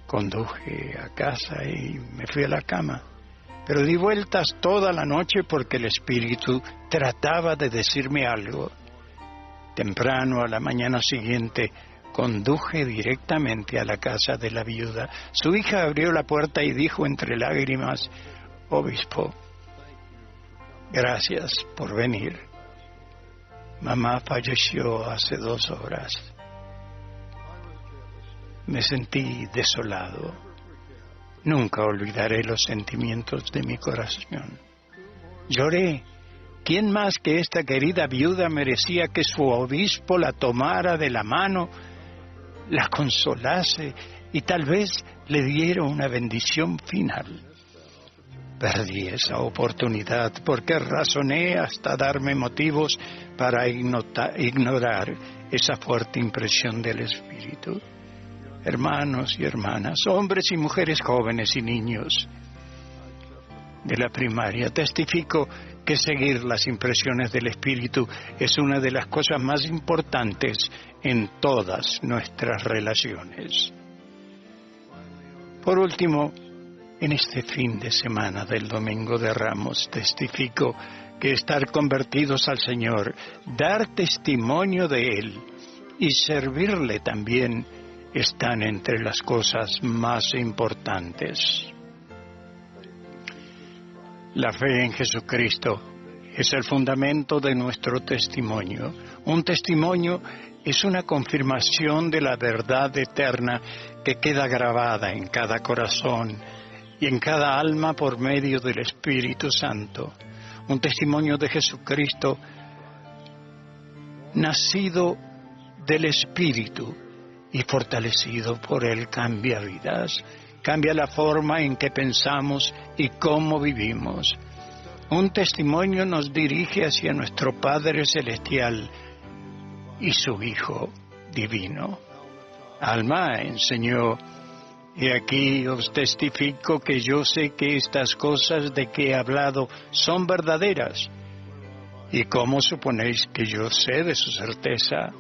S3: Conduje a casa y me fui a la cama, pero di vueltas toda la noche porque el Espíritu trataba de decirme algo. Temprano a la mañana siguiente, conduje directamente a la casa de la viuda. Su hija abrió la puerta y dijo entre lágrimas: «Obispo, gracias por venir. Mamá falleció hace 2 horas». Me sentí desolado. Nunca olvidaré los sentimientos de mi corazón. Lloré. ¿Quién más que esta querida viuda merecía que su obispo la tomara de la mano, la consolase y tal vez le diera una bendición final? Perdí esa oportunidad porque razoné hasta darme motivos para ignorar esa fuerte impresión del Espíritu. Hermanos y hermanas, hombres y mujeres jóvenes y niños de la primaria, testifico que seguir las impresiones del Espíritu es una de las cosas más importantes en todas nuestras relaciones. Por último, en este fin de semana del Domingo de Ramos, testifico que estar convertidos al Señor, dar testimonio de Él y servirle también están entre las cosas más importantes. La fe en Jesucristo es el fundamento de nuestro testimonio. Un testimonio es una confirmación de la verdad eterna que queda grabada en cada corazón y en cada alma por medio del Espíritu Santo. Un testimonio de Jesucristo nacido del Espíritu y fortalecido por Él cambia vidas, cambia la forma en que pensamos y cómo vivimos. Un testimonio nos dirige hacia nuestro Padre Celestial y su Hijo Divino. Alma enseñó: «He aquí os testifico que yo sé que estas cosas de que he hablado son verdaderas». ¿Y cómo suponéis que yo sé de su certeza?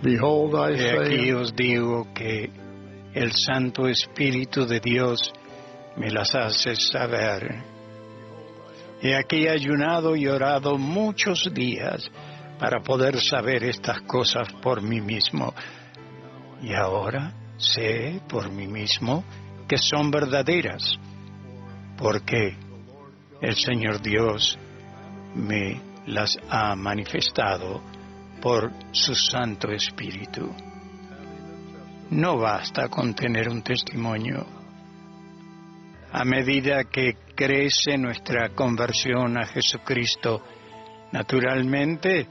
S4: Behold, I
S3: He aquí
S4: say,
S3: os digo que el Santo Espíritu de Dios me las hace saber. He aquí ayunado y orado muchos días para poder saber estas cosas por mí mismo. Y ahora sé por mí mismo que son verdaderas, porque el Señor Dios me las ha manifestado por su Santo Espíritu. No basta con tener un testimonio. A medida que crece nuestra conversión a Jesucristo, naturalmente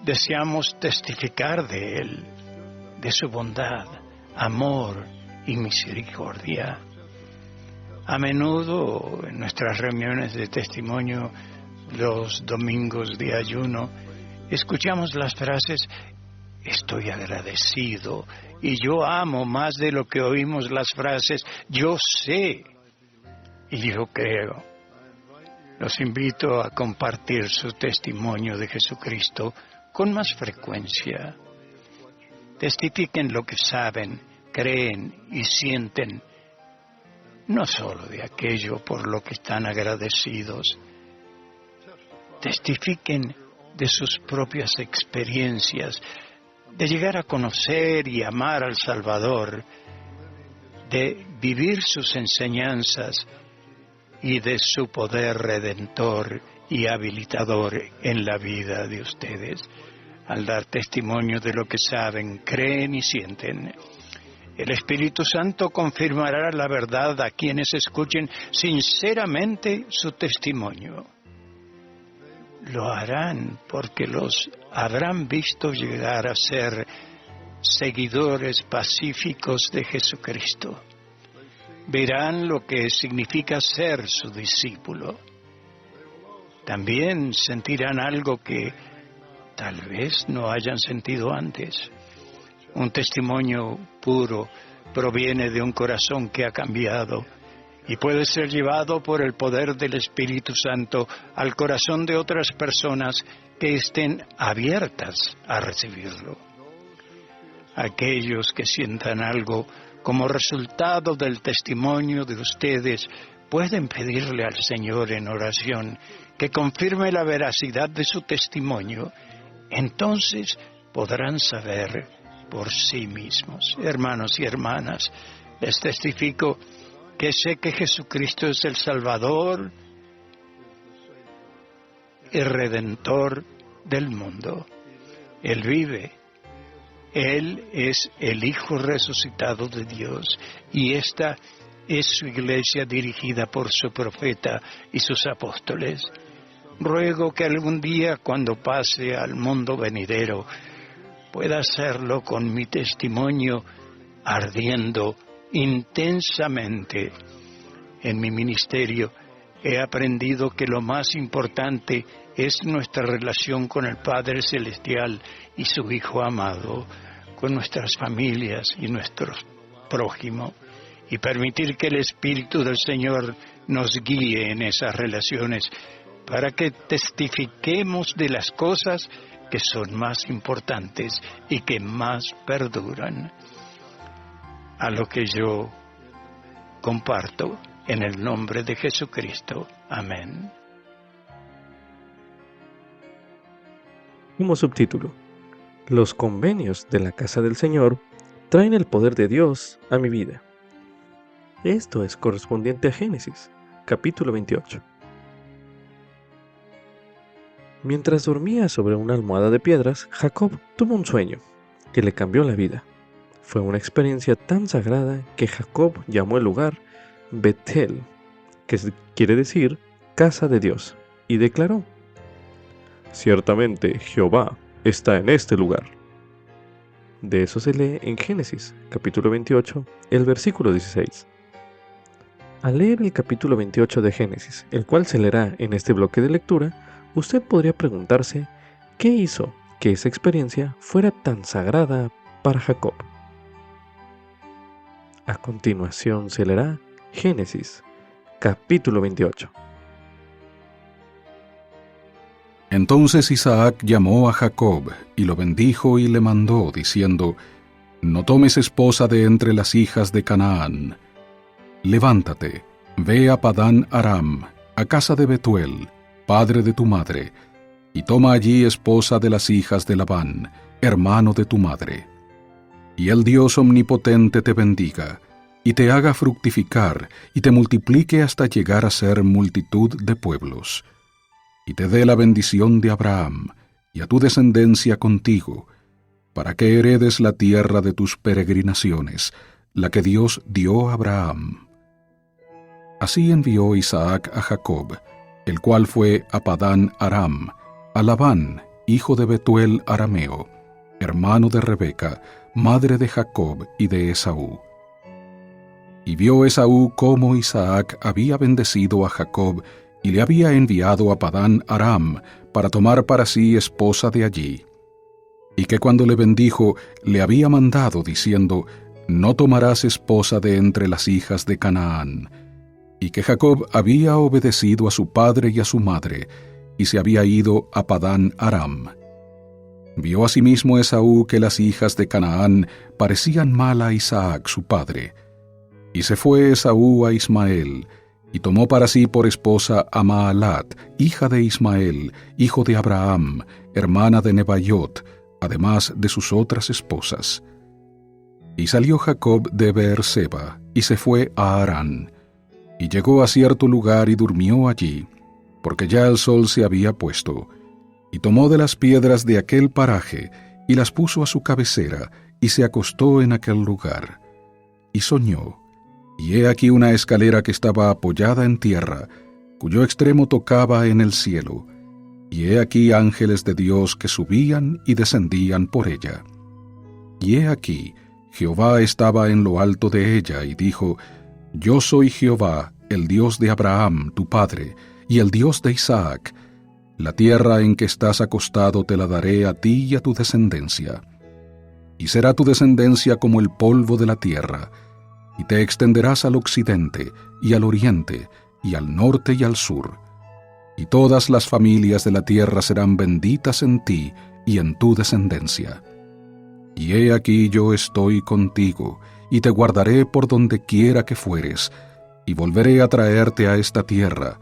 S3: deseamos testificar de Él, de su bondad, amor y misericordia. A menudo en nuestras reuniones de testimonio, los domingos de ayuno, escuchamos las frases: estoy agradecido, y yo amo, más de lo que oímos las frases yo sé y yo creo. Los invito a compartir su testimonio de Jesucristo con más frecuencia. Testifiquen lo que saben, creen y sienten, no solo de aquello por lo que están agradecidos. Testifiquen de sus propias experiencias, de llegar a conocer y amar al Salvador, de vivir sus enseñanzas y de su poder redentor y habilitador en la vida de ustedes. Al dar testimonio de lo que saben, creen y sienten, el Espíritu Santo confirmará la verdad a quienes escuchen sinceramente su testimonio. Lo harán porque los habrán visto llegar a ser seguidores pacíficos de Jesucristo. Verán lo que significa ser su discípulo. También sentirán algo que tal vez no hayan sentido antes. Un testimonio puro proviene de un corazón que ha cambiado y puede ser llevado por el poder del Espíritu Santo al corazón de otras personas que estén abiertas a recibirlo. Aquellos que sientan algo como resultado del testimonio de ustedes pueden pedirle al Señor en oración que confirme la veracidad de su testimonio. Entonces podrán saber por sí mismos. Hermanos y hermanas, les testifico que sé que Jesucristo es el Salvador y Redentor del mundo. Él vive. Él es el Hijo resucitado de Dios y esta es su iglesia dirigida por su profeta y sus apóstoles. Ruego que algún día, cuando pase al mundo venidero, pueda hacerlo con mi testimonio ardiendo intensamente. En mi ministerio he aprendido que lo más importante es nuestra relación con el Padre Celestial y su Hijo amado, con nuestras familias y nuestro prójimo, y permitir que el Espíritu del Señor nos guíe en esas relaciones para que testifiquemos de las cosas que son más importantes y que más perduran. A lo que yo comparto en el nombre de Jesucristo. Amén.
S1: Como subtítulo: Los convenios de la casa del Señor traen el poder de Dios a mi vida. Esto es correspondiente a Génesis, capítulo 28. Mientras dormía sobre una almohada de piedras, Jacob tuvo un sueño que le cambió la vida. Fue una experiencia tan sagrada que Jacob llamó el lugar Betel, que quiere decir casa de Dios, y declaró: Ciertamente Jehová está en este lugar. De eso se lee en Génesis, capítulo 28, el versículo 16. Al leer el capítulo 28 de Génesis, el cual se leerá en este bloque de lectura, usted podría preguntarse qué hizo que esa experiencia fuera tan sagrada para Jacob. A continuación se leerá Génesis, capítulo 28.
S2: Entonces Isaac llamó a Jacob, y lo bendijo y le mandó, diciendo: No tomes esposa de entre las hijas de Canaán. Levántate, ve a Padán Aram, a casa de Betuel, padre de tu madre, y toma allí esposa de las hijas de Labán, hermano de tu madre. Y el Dios omnipotente te bendiga, y te haga fructificar, y te multiplique hasta llegar a ser multitud de pueblos. Y te dé la bendición de Abraham, y a tu descendencia contigo, para que heredes la tierra de tus peregrinaciones, la que Dios dio a Abraham. Así envió Isaac a Jacob, el cual fue a Padán Aram, a Labán, hijo de Betuel arameo, hermano de Rebeca, madre de Jacob y de Esaú. Y vio Esaú cómo Isaac había bendecido a Jacob y le había enviado a Padán Aram para tomar para sí esposa de allí. Y que cuando le bendijo, le había mandado, diciendo: No tomarás esposa de entre las hijas de Canaán. Y que Jacob había obedecido a su padre y a su madre, y se había ido a Padán Aram. Vio asimismo Esaú que las hijas de Canaán parecían mal a Isaac su padre. Y se fue Esaú a Ismael, y tomó para sí por esposa a Maalat, hija de Ismael, hijo de Abraham, hermana de Nebaiot, además de sus otras esposas. Y salió Jacob de Beerseba, y se fue a Harán, y llegó a cierto lugar y durmió allí, porque ya el sol se había puesto, y tomó de las piedras de aquel paraje, y las puso a su cabecera, y se acostó en aquel lugar. Y soñó, y he aquí una escalera que estaba apoyada en tierra, cuyo extremo tocaba en el cielo, y he aquí ángeles de Dios que subían y descendían por ella. Y he aquí, Jehová estaba en lo alto de ella, y dijo: Yo soy Jehová, el Dios de Abraham, tu padre, y el Dios de Isaac. La tierra en que estás acostado te la daré a ti y a tu descendencia. Y será tu descendencia como el polvo de la tierra, y te extenderás al occidente, y al oriente, y al norte y al sur. Y todas las familias de la tierra serán benditas en ti y en tu descendencia. Y he aquí yo estoy contigo, y te guardaré por donde quiera que fueres, y volveré a traerte a esta tierra,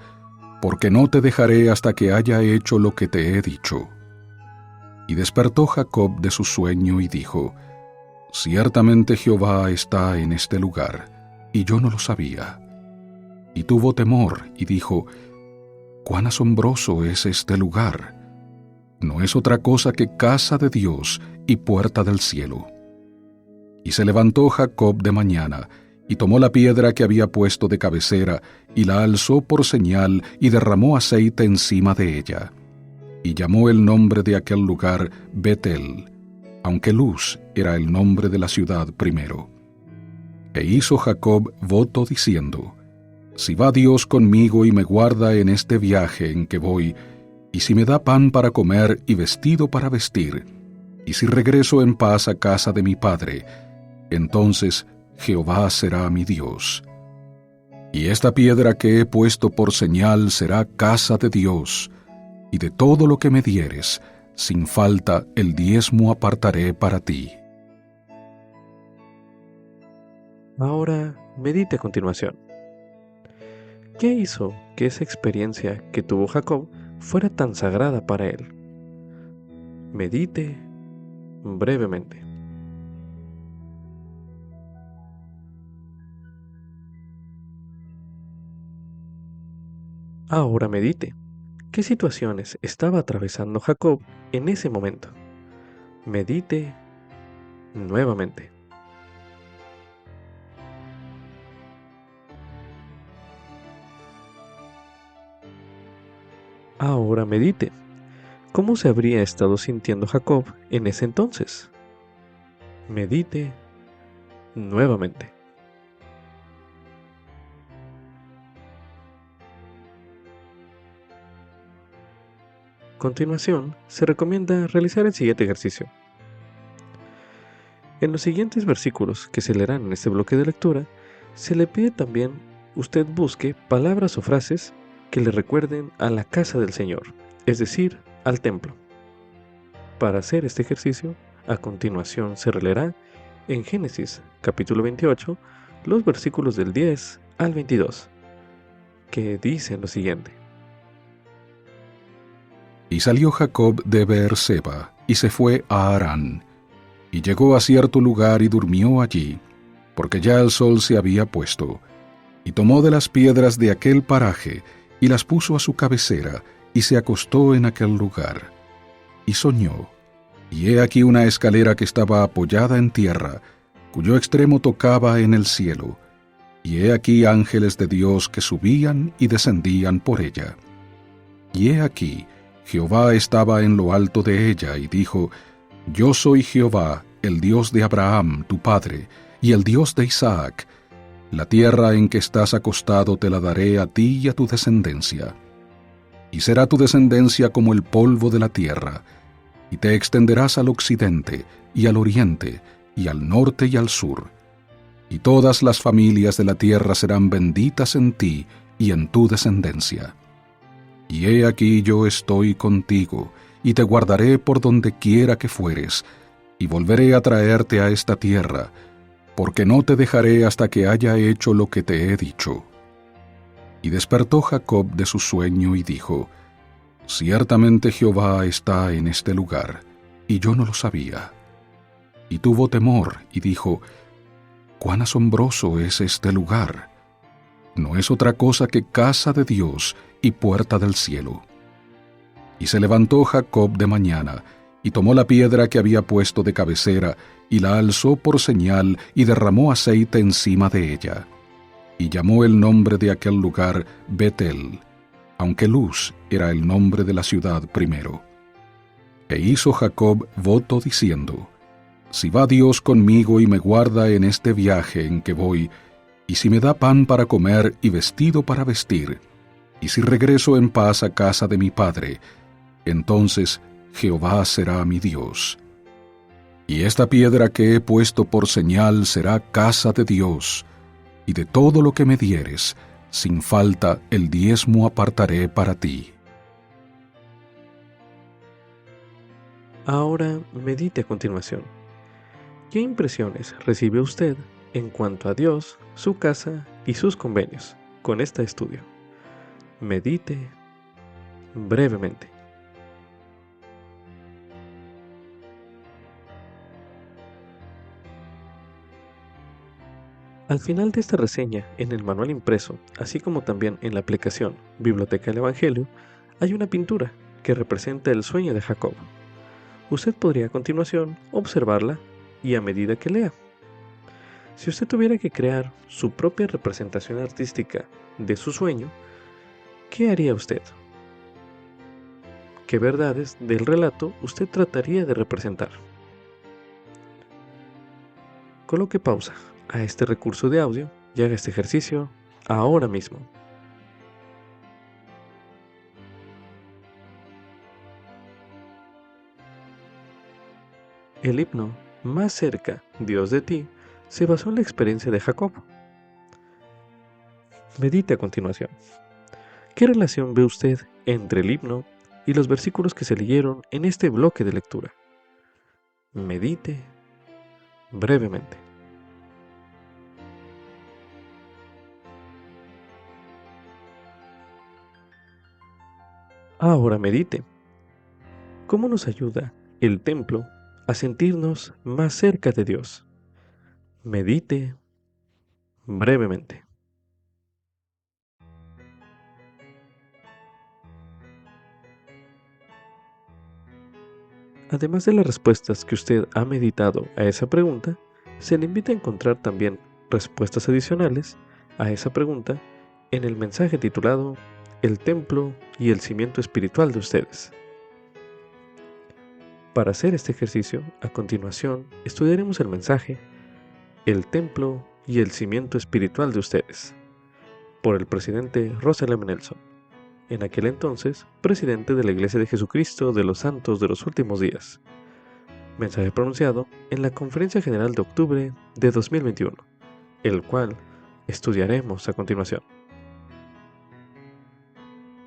S2: porque no te dejaré hasta que haya hecho lo que te he dicho. Y despertó Jacob de su sueño y dijo: Ciertamente Jehová está en este lugar, y yo no lo sabía. Y tuvo temor, y dijo: Cuán asombroso es este lugar. No es otra cosa que casa de Dios y puerta del cielo. Y se levantó Jacob de mañana, y tomó la piedra que había puesto de cabecera, y la alzó por señal, y derramó aceite encima de ella. Y llamó el nombre de aquel lugar Betel, aunque Luz era el nombre de la ciudad primero. E hizo Jacob voto diciendo: Si va Dios conmigo y me guarda en este viaje en que voy, y si me da pan para comer y vestido para vestir, y si regreso en paz a casa de mi padre, entonces Jehová será mi Dios. Y esta piedra que he puesto por señal será casa de Dios, y de todo lo que me dieres, sin falta el diezmo apartaré para ti.
S1: Ahora medite a continuación. ¿Qué hizo que esa experiencia que tuvo Jacob fuera tan sagrada para él? Medite brevemente. Ahora medite. ¿Qué situaciones estaba atravesando Jacob en ese momento? Medite nuevamente. Ahora medite. ¿Cómo se habría estado sintiendo Jacob en ese entonces? Medite nuevamente. A continuación, se recomienda realizar el siguiente ejercicio. En los siguientes versículos que se leerán en este bloque de lectura, se le pide también usted busque palabras o frases que le recuerden a la casa del Señor, es decir, al templo. Para hacer este ejercicio, a continuación se releerá en Génesis capítulo 28 los versículos del 10 al 22, que dicen lo siguiente.
S2: Y salió Jacob de Beer-seba, y se fue a Harán, y llegó a cierto lugar y durmió allí, porque ya el sol se había puesto, y tomó de las piedras de aquel paraje, y las puso a su cabecera, y se acostó en aquel lugar. Y soñó, y he aquí una escalera que estaba apoyada en tierra, cuyo extremo tocaba en el cielo, y he aquí ángeles de Dios que subían y descendían por ella. Y he aquí, Jehová estaba en lo alto de ella, y dijo, Yo soy Jehová, el Dios de Abraham, tu padre, y el Dios de Isaac. La tierra en que estás acostado te la daré a ti y a tu descendencia. Y será tu descendencia como el polvo de la tierra, y te extenderás al occidente, y al oriente, y al norte y al sur. Y todas las familias de la tierra serán benditas en ti y en tu descendencia. Y he aquí yo estoy contigo, y te guardaré por donde quiera que fueres, y volveré a traerte a esta tierra, porque no te dejaré hasta que haya hecho lo que te he dicho. Y despertó Jacob de su sueño y dijo, Ciertamente Jehová está en este lugar, y yo no lo sabía. Y tuvo temor, y dijo, Cuán asombroso es este lugar. No es otra cosa que casa de Dios y puerta del cielo. Y se levantó Jacob de mañana, y tomó la piedra que había puesto de cabecera, y la alzó por señal, y derramó aceite encima de ella. Y llamó el nombre de aquel lugar Betel, aunque Luz era el nombre de la ciudad primero. E hizo Jacob voto diciendo, Si va Dios conmigo y me guarda en este viaje en que voy, y si me da pan para comer y vestido para vestir, y si regreso en paz a casa de mi padre, entonces Jehová será mi Dios. Y esta piedra que he puesto por señal será casa de Dios, y de todo lo que me dieres, sin falta el diezmo apartaré para ti.
S1: Ahora medite a continuación. ¿Qué impresiones recibe usted en cuanto a Dios, su casa y sus convenios con este estudio? Medite brevemente. Al final de esta reseña, en el manual impreso, así como también en la aplicación Biblioteca del Evangelio, hay una pintura que representa el sueño de Jacob. Usted podría a continuación observarla y a medida que lea. Si usted tuviera que crear su propia representación artística de su sueño, ¿qué haría usted? ¿Qué verdades del relato usted trataría de representar? Coloque pausa a este recurso de audio y haga este ejercicio ahora mismo. El himno Más cerca, Dios de ti, se basó en la experiencia de Jacob. Medite a continuación. ¿Qué relación ve usted entre el himno y los versículos que se leyeron en este bloque de lectura? Medite brevemente. Ahora medite. ¿Cómo nos ayuda el templo, a sentirnos más cerca de Dios. Medite brevemente. Además de las respuestas que usted ha meditado a esa pregunta, se le invita a encontrar también respuestas adicionales a esa pregunta en el mensaje titulado El templo y el cimiento espiritual de ustedes. Para hacer este ejercicio, a continuación estudiaremos el mensaje El templo y el cimiento espiritual de ustedes, por el presidente Russell M. Nelson, en aquel entonces presidente de la Iglesia de Jesucristo de los Santos de los Últimos Días. Mensaje pronunciado en la Conferencia General de octubre de 2021, el cual estudiaremos a continuación.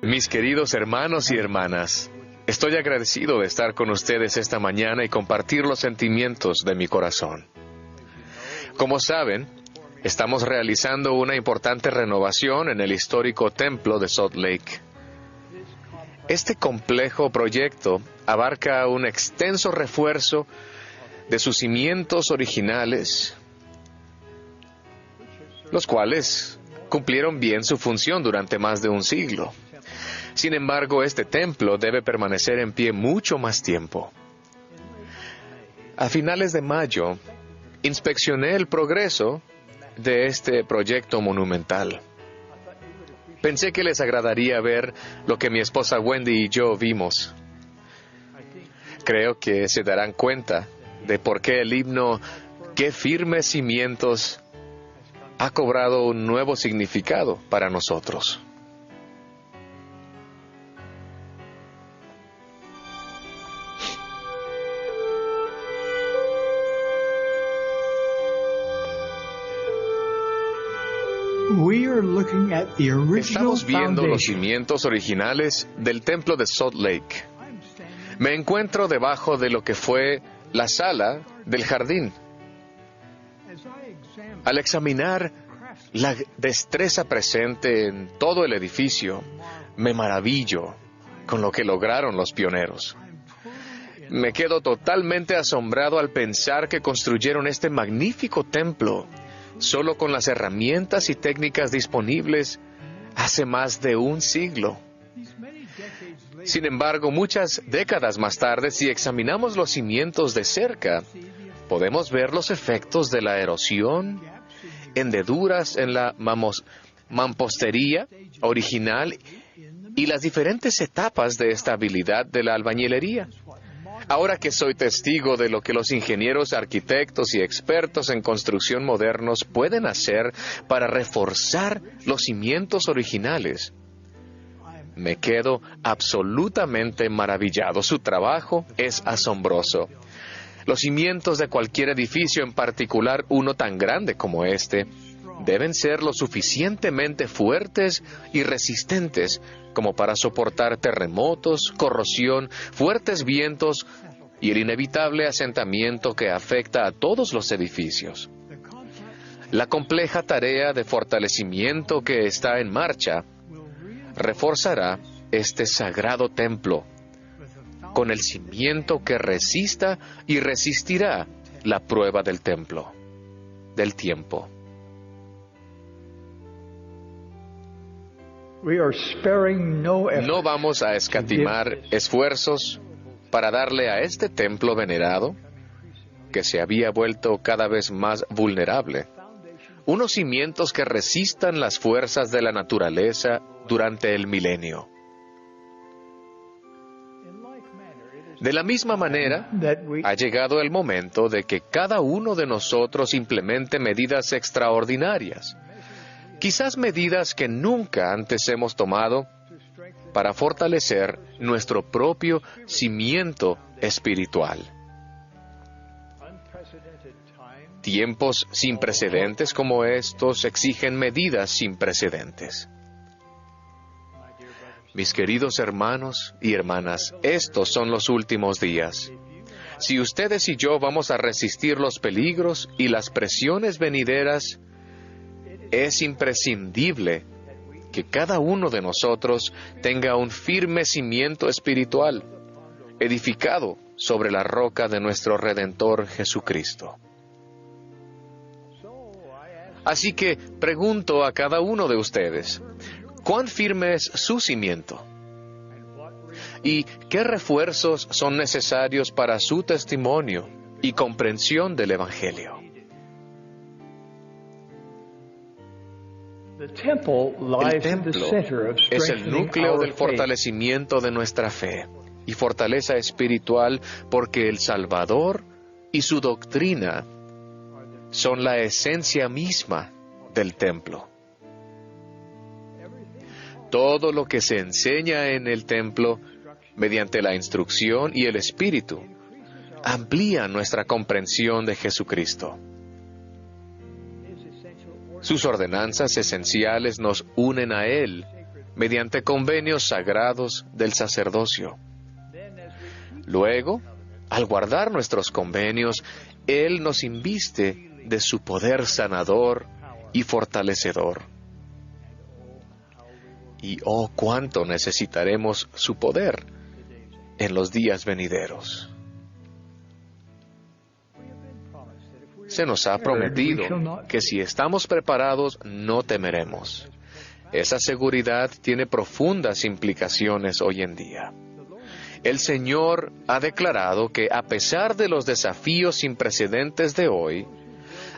S5: Mis queridos hermanos y hermanas, estoy agradecido de estar con ustedes esta mañana y compartir los sentimientos de mi corazón. Como saben, estamos realizando una importante renovación en el histórico templo de Salt Lake. Este complejo proyecto abarca un extenso refuerzo de sus cimientos originales, los cuales cumplieron bien su función durante más de un siglo. Sin embargo, este templo debe permanecer en pie mucho más tiempo. A finales de mayo, inspeccioné el progreso de este proyecto monumental. Pensé que les agradaría ver lo que mi esposa Wendy y yo vimos. Creo que se darán cuenta de por qué el himno "Qué firmes cimientos" ha cobrado un nuevo significado para nosotros. Estamos viendo los cimientos originales del templo de Salt Lake. Me encuentro debajo de lo que fue la sala del jardín. Al examinar la destreza presente en todo el edificio, me maravillo con lo que lograron los pioneros. Me quedo totalmente asombrado al pensar que construyeron este magnífico templo solo con las herramientas y técnicas disponibles hace más de un siglo. Sin embargo, muchas décadas más tarde, si examinamos los cimientos de cerca, podemos ver los efectos de la erosión, hendeduras en la mampostería original y las diferentes etapas de estabilidad de la albañilería. Ahora que soy testigo de lo que los ingenieros, arquitectos y expertos en construcción modernos pueden hacer para reforzar los cimientos originales, me quedo absolutamente maravillado. Su trabajo es asombroso. Los cimientos de cualquier edificio, en particular uno tan grande como este, deben ser lo suficientemente fuertes y resistentes como para soportar terremotos, corrosión, fuertes vientos y el inevitable asentamiento que afecta a todos los edificios. La compleja tarea de fortalecimiento que está en marcha reforzará este sagrado templo con el cimiento que resista y resistirá la prueba del templo, del tiempo. No vamos a escatimar esfuerzos para darle a este templo venerado, que se había vuelto cada vez más vulnerable, unos cimientos que resistan las fuerzas de la naturaleza durante el milenio. De la misma manera, ha llegado el momento de que cada uno de nosotros implemente medidas extraordinarias, quizás medidas que nunca antes hemos tomado, para fortalecer nuestro propio cimiento espiritual. Tiempos sin precedentes como estos exigen medidas sin precedentes. Mis queridos hermanos y hermanas, estos son los últimos días. Si ustedes y yo vamos a resistir los peligros y las presiones venideras, es imprescindible que cada uno de nosotros tenga un firme cimiento espiritual, edificado sobre la roca de nuestro Redentor Jesucristo. Así que pregunto a cada uno de ustedes, ¿cuán firme es su cimiento? ¿Y qué refuerzos son necesarios para su testimonio y comprensión del Evangelio? El templo es el núcleo del fortalecimiento de nuestra fe y fortaleza espiritual, porque el Salvador y su doctrina son la esencia misma del templo. Todo lo que se enseña en el templo, mediante la instrucción y el Espíritu, amplía nuestra comprensión de Jesucristo. Sus ordenanzas esenciales nos unen a Él mediante convenios sagrados del sacerdocio. Luego, al guardar nuestros convenios, Él nos inviste de su poder sanador y fortalecedor. Y oh, cuánto necesitaremos su poder en los días venideros. Se nos ha prometido que si estamos preparados, no temeremos. Esa seguridad tiene profundas implicaciones hoy en día. El Señor ha declarado que a pesar de los desafíos sin precedentes de hoy,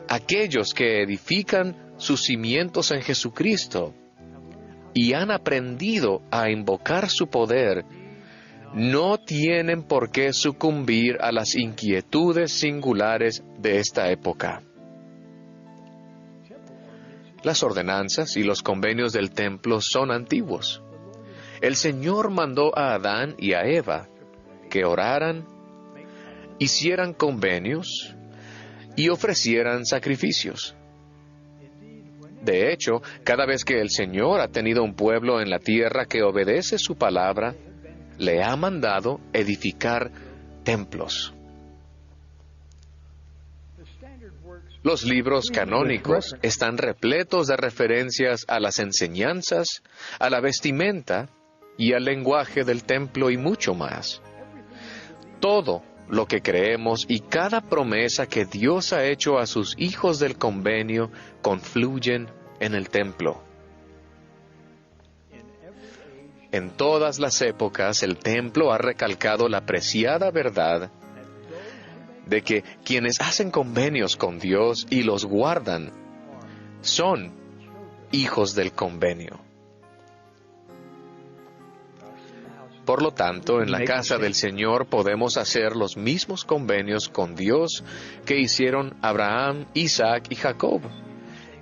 S5: aquellos que edifican sus cimientos en Jesucristo y han aprendido a invocar su poder, no tienen por qué sucumbir a las inquietudes singulares de esta época. Las ordenanzas y los convenios del templo son antiguos. El Señor mandó a Adán y a Eva que oraran, hicieran convenios y ofrecieran sacrificios. De hecho, cada vez que el Señor ha tenido un pueblo en la tierra que obedece su palabra, le ha mandado edificar templos. Los libros canónicos están repletos de referencias a las enseñanzas, a la vestimenta y al lenguaje del templo y mucho más. Todo lo que creemos y cada promesa que Dios ha hecho a sus hijos del convenio confluyen en el templo. En todas las épocas, el templo ha recalcado la preciada verdad de que quienes hacen convenios con Dios y los guardan son hijos del convenio. Por lo tanto, en la casa del Señor podemos hacer los mismos convenios con Dios que hicieron Abraham, Isaac y Jacob,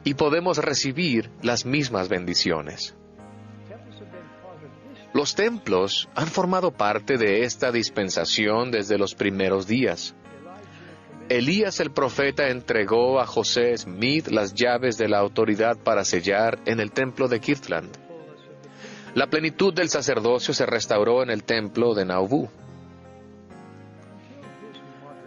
S5: y podemos recibir las mismas bendiciones. Los templos han formado parte de esta dispensación desde los primeros días. Elías el profeta entregó a José Smith las llaves de la autoridad para sellar en el templo de Kirtland. La plenitud del sacerdocio se restauró en el templo de Nauvoo.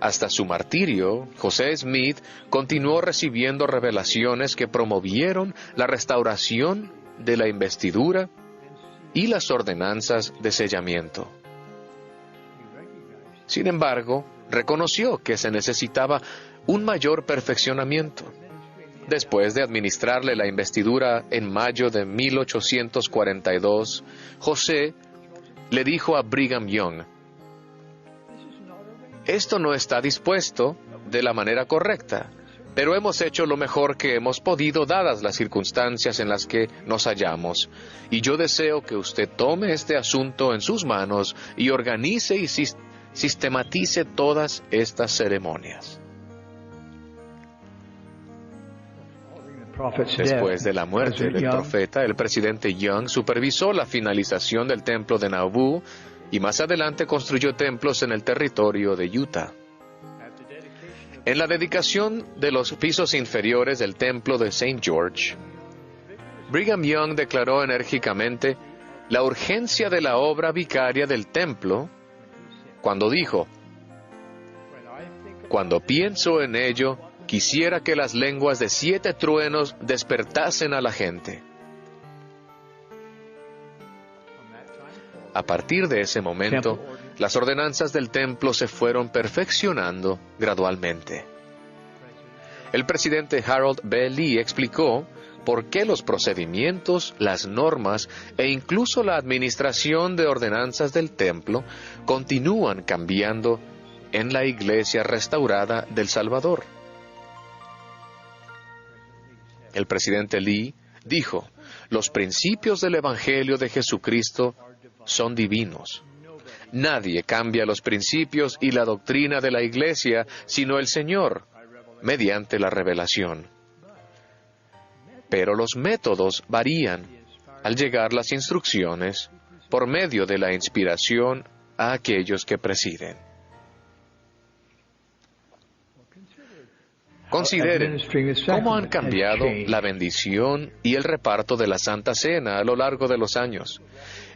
S5: Hasta su martirio, José Smith continuó recibiendo revelaciones que promovieron la restauración de la investidura y las ordenanzas de sellamiento. Sin embargo, reconoció que se necesitaba un mayor perfeccionamiento. Después de administrarle la investidura en mayo de 1842, José le dijo a Brigham Young: «Esto no está dispuesto de la manera correcta, pero hemos hecho lo mejor que hemos podido dadas las circunstancias en las que nos hallamos, y yo deseo que usted tome este asunto en sus manos y organice y sistematice todas estas ceremonias». Después de la muerte del profeta, el presidente Young supervisó la finalización del templo de Nauvoo y más adelante construyó templos en el territorio de Utah. En la dedicación de los pisos inferiores del templo de St. George, Brigham Young declaró enérgicamente la urgencia de la obra vicaria del templo cuando dijo: «Cuando pienso en ello, quisiera que las lenguas de 7 truenos despertasen a la gente». A partir de ese momento, las ordenanzas del templo se fueron perfeccionando gradualmente. El presidente Harold B. Lee explicó por qué los procedimientos, las normas e incluso la administración de ordenanzas del templo continúan cambiando en la Iglesia restaurada del Salvador. El presidente Lee dijo: los principios del Evangelio de Jesucristo son divinos. Nadie cambia los principios y la doctrina de la Iglesia sino el Señor, mediante la revelación. Pero los métodos varían al llegar las instrucciones por medio de la inspiración a aquellos que presiden. Consideren cómo han cambiado la bendición y el reparto de la Santa Cena a lo largo de los años.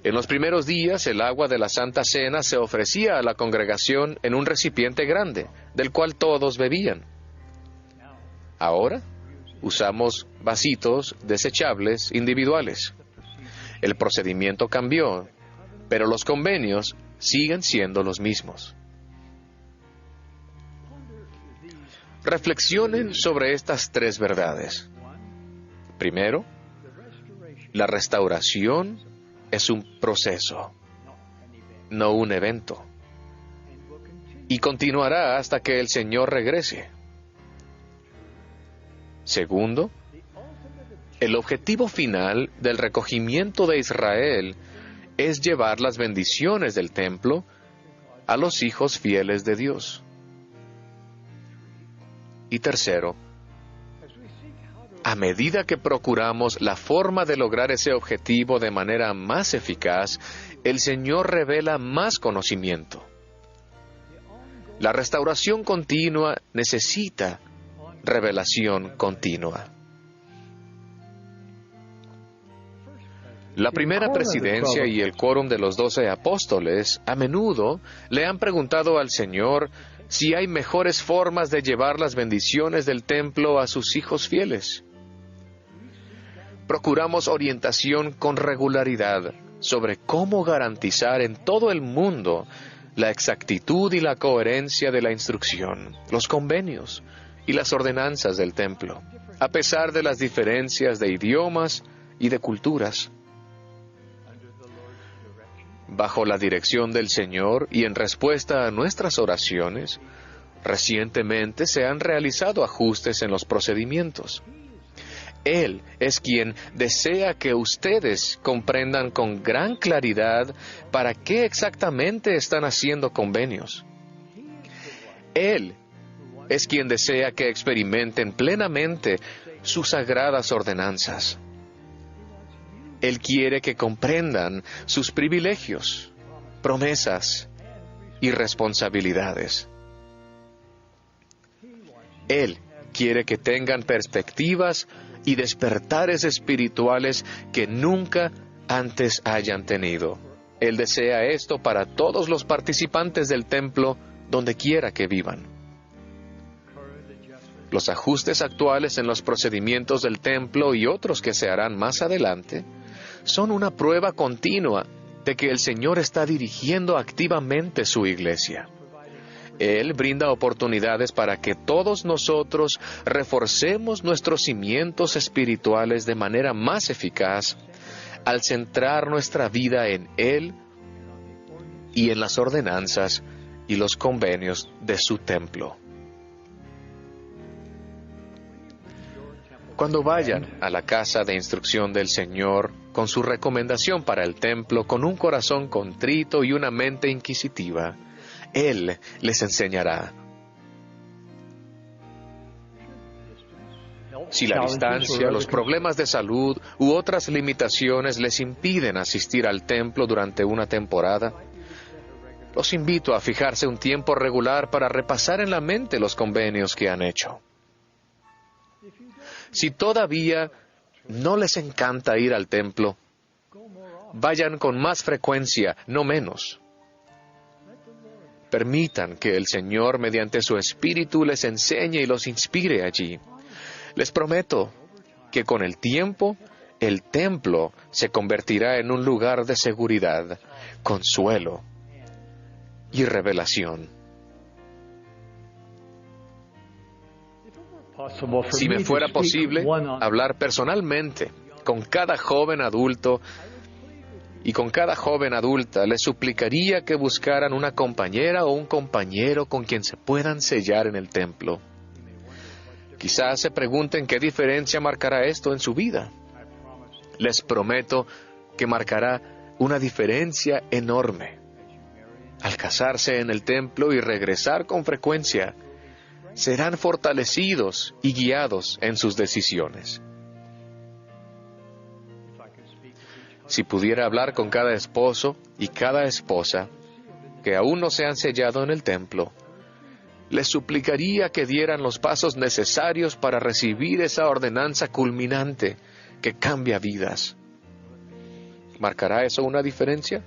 S5: En los primeros días, el agua de la Santa Cena se ofrecía a la congregación en un recipiente grande, del cual todos bebían. Ahora, usamos vasitos desechables individuales. El procedimiento cambió, pero los convenios siguen siendo los mismos. Reflexionen sobre estas tres verdades. Primero, la restauración es un proceso, no un evento, y continuará hasta que el Señor regrese. Segundo, el objetivo final del recogimiento de Israel es llevar las bendiciones del templo a los hijos fieles de Dios. Y tercero, a medida que procuramos la forma de lograr ese objetivo de manera más eficaz, el Señor revela más conocimiento. La restauración continua necesita revelación continua. La primera presidencia y el quórum de los 12 apóstoles a menudo le han preguntado al Señor si hay mejores formas de llevar las bendiciones del templo a sus hijos fieles. Procuramos orientación con regularidad sobre cómo garantizar en todo el mundo la exactitud y la coherencia de la instrucción, los convenios y las ordenanzas del templo, a pesar de las diferencias de idiomas y de culturas. Bajo la dirección del Señor y en respuesta a nuestras oraciones, recientemente se han realizado ajustes en los procedimientos. Él es quien desea que ustedes comprendan con gran claridad para qué exactamente están haciendo convenios. Él es quien desea que experimenten plenamente sus sagradas ordenanzas. Él quiere que comprendan sus privilegios, promesas y responsabilidades. Él quiere que tengan perspectivas y despertares espirituales que nunca antes hayan tenido. Él desea esto para todos los participantes del templo, donde quiera que vivan. Los ajustes actuales en los procedimientos del templo y otros que se harán más adelante son una prueba continua de que el Señor está dirigiendo activamente su iglesia. Él brinda oportunidades para que todos nosotros reforcemos nuestros cimientos espirituales de manera más eficaz al centrar nuestra vida en Él y en las ordenanzas y los convenios de su templo. Cuando vayan a la casa de instrucción del Señor con su recomendación para el templo, con un corazón contrito y una mente inquisitiva, Él les enseñará. Si la distancia, los problemas de salud u otras limitaciones les impiden asistir al templo durante una temporada, los invito a fijarse un tiempo regular para repasar en la mente los convenios que han hecho. Si todavía no les encanta ir al templo, vayan con más frecuencia, no menos. Permitan que el Señor, mediante su Espíritu, les enseñe y los inspire allí. Les prometo que con el tiempo, el templo se convertirá en un lugar de seguridad, consuelo y revelación. Si me fuera posible hablar personalmente con cada joven adulto y con cada joven adulta, les suplicaría que buscaran una compañera o un compañero con quien se puedan sellar en el templo. Quizás se pregunten qué diferencia marcará esto en su vida. Les prometo que marcará una diferencia enorme. Al casarse en el templo y regresar con frecuencia, serán fortalecidos y guiados en sus decisiones. Si pudiera hablar con cada esposo y cada esposa que aún no se han sellado en el templo, les suplicaría que dieran los pasos necesarios para recibir esa ordenanza culminante que cambia vidas. ¿Marcará eso una diferencia?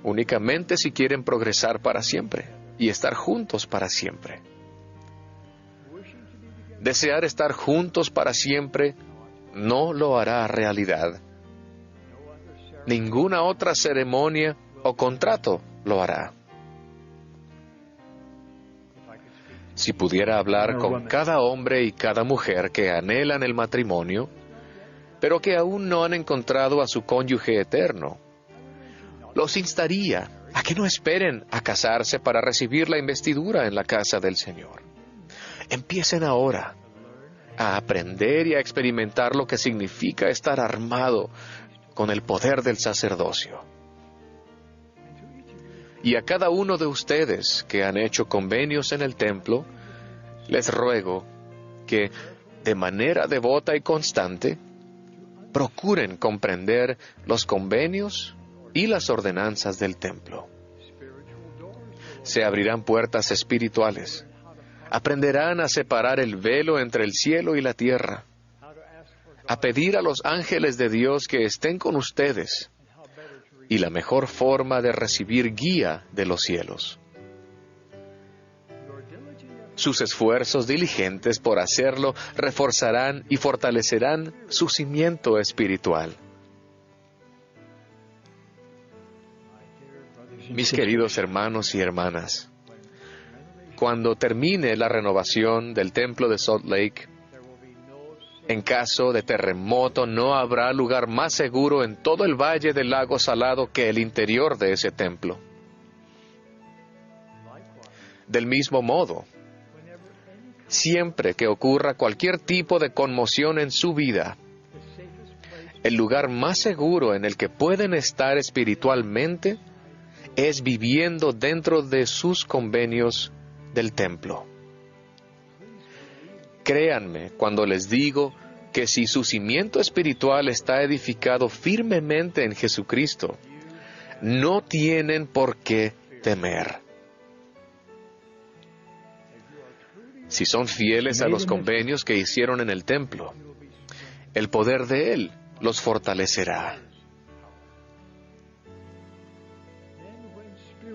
S5: Únicamente si quieren progresar para siempre y estar juntos para siempre. Desear estar juntos para siempre no lo hará realidad. Ninguna otra ceremonia o contrato lo hará. Si pudiera hablar con cada hombre y cada mujer que anhelan el matrimonio, pero que aún no han encontrado a su cónyuge eterno, los instaría a que no esperen a casarse para recibir la investidura en la casa del Señor. Empiecen ahora a aprender y a experimentar lo que significa estar armado con el poder del sacerdocio. Y a cada uno de ustedes que han hecho convenios en el templo, les ruego que, de manera devota y constante, procuren comprender los convenios y las ordenanzas del templo. Se abrirán puertas espirituales. Aprenderán a separar el velo entre el cielo y la tierra, a pedir a los ángeles de Dios que estén con ustedes, y la mejor forma de recibir guía de los cielos. Sus esfuerzos diligentes por hacerlo reforzarán y fortalecerán su cimiento espiritual. Mis queridos hermanos y hermanas, cuando termine la renovación del templo de Salt Lake, en caso de terremoto no habrá lugar más seguro en todo el valle del lago Salado que el interior de ese templo. Del mismo modo, siempre que ocurra cualquier tipo de conmoción en su vida, el lugar más seguro en el que pueden estar espiritualmente es viviendo dentro de sus convenios del templo. Créanme cuando les digo que si su cimiento espiritual está edificado firmemente en Jesucristo, no tienen por qué temer. Si son fieles a los convenios que hicieron en el templo, el poder de Él los fortalecerá.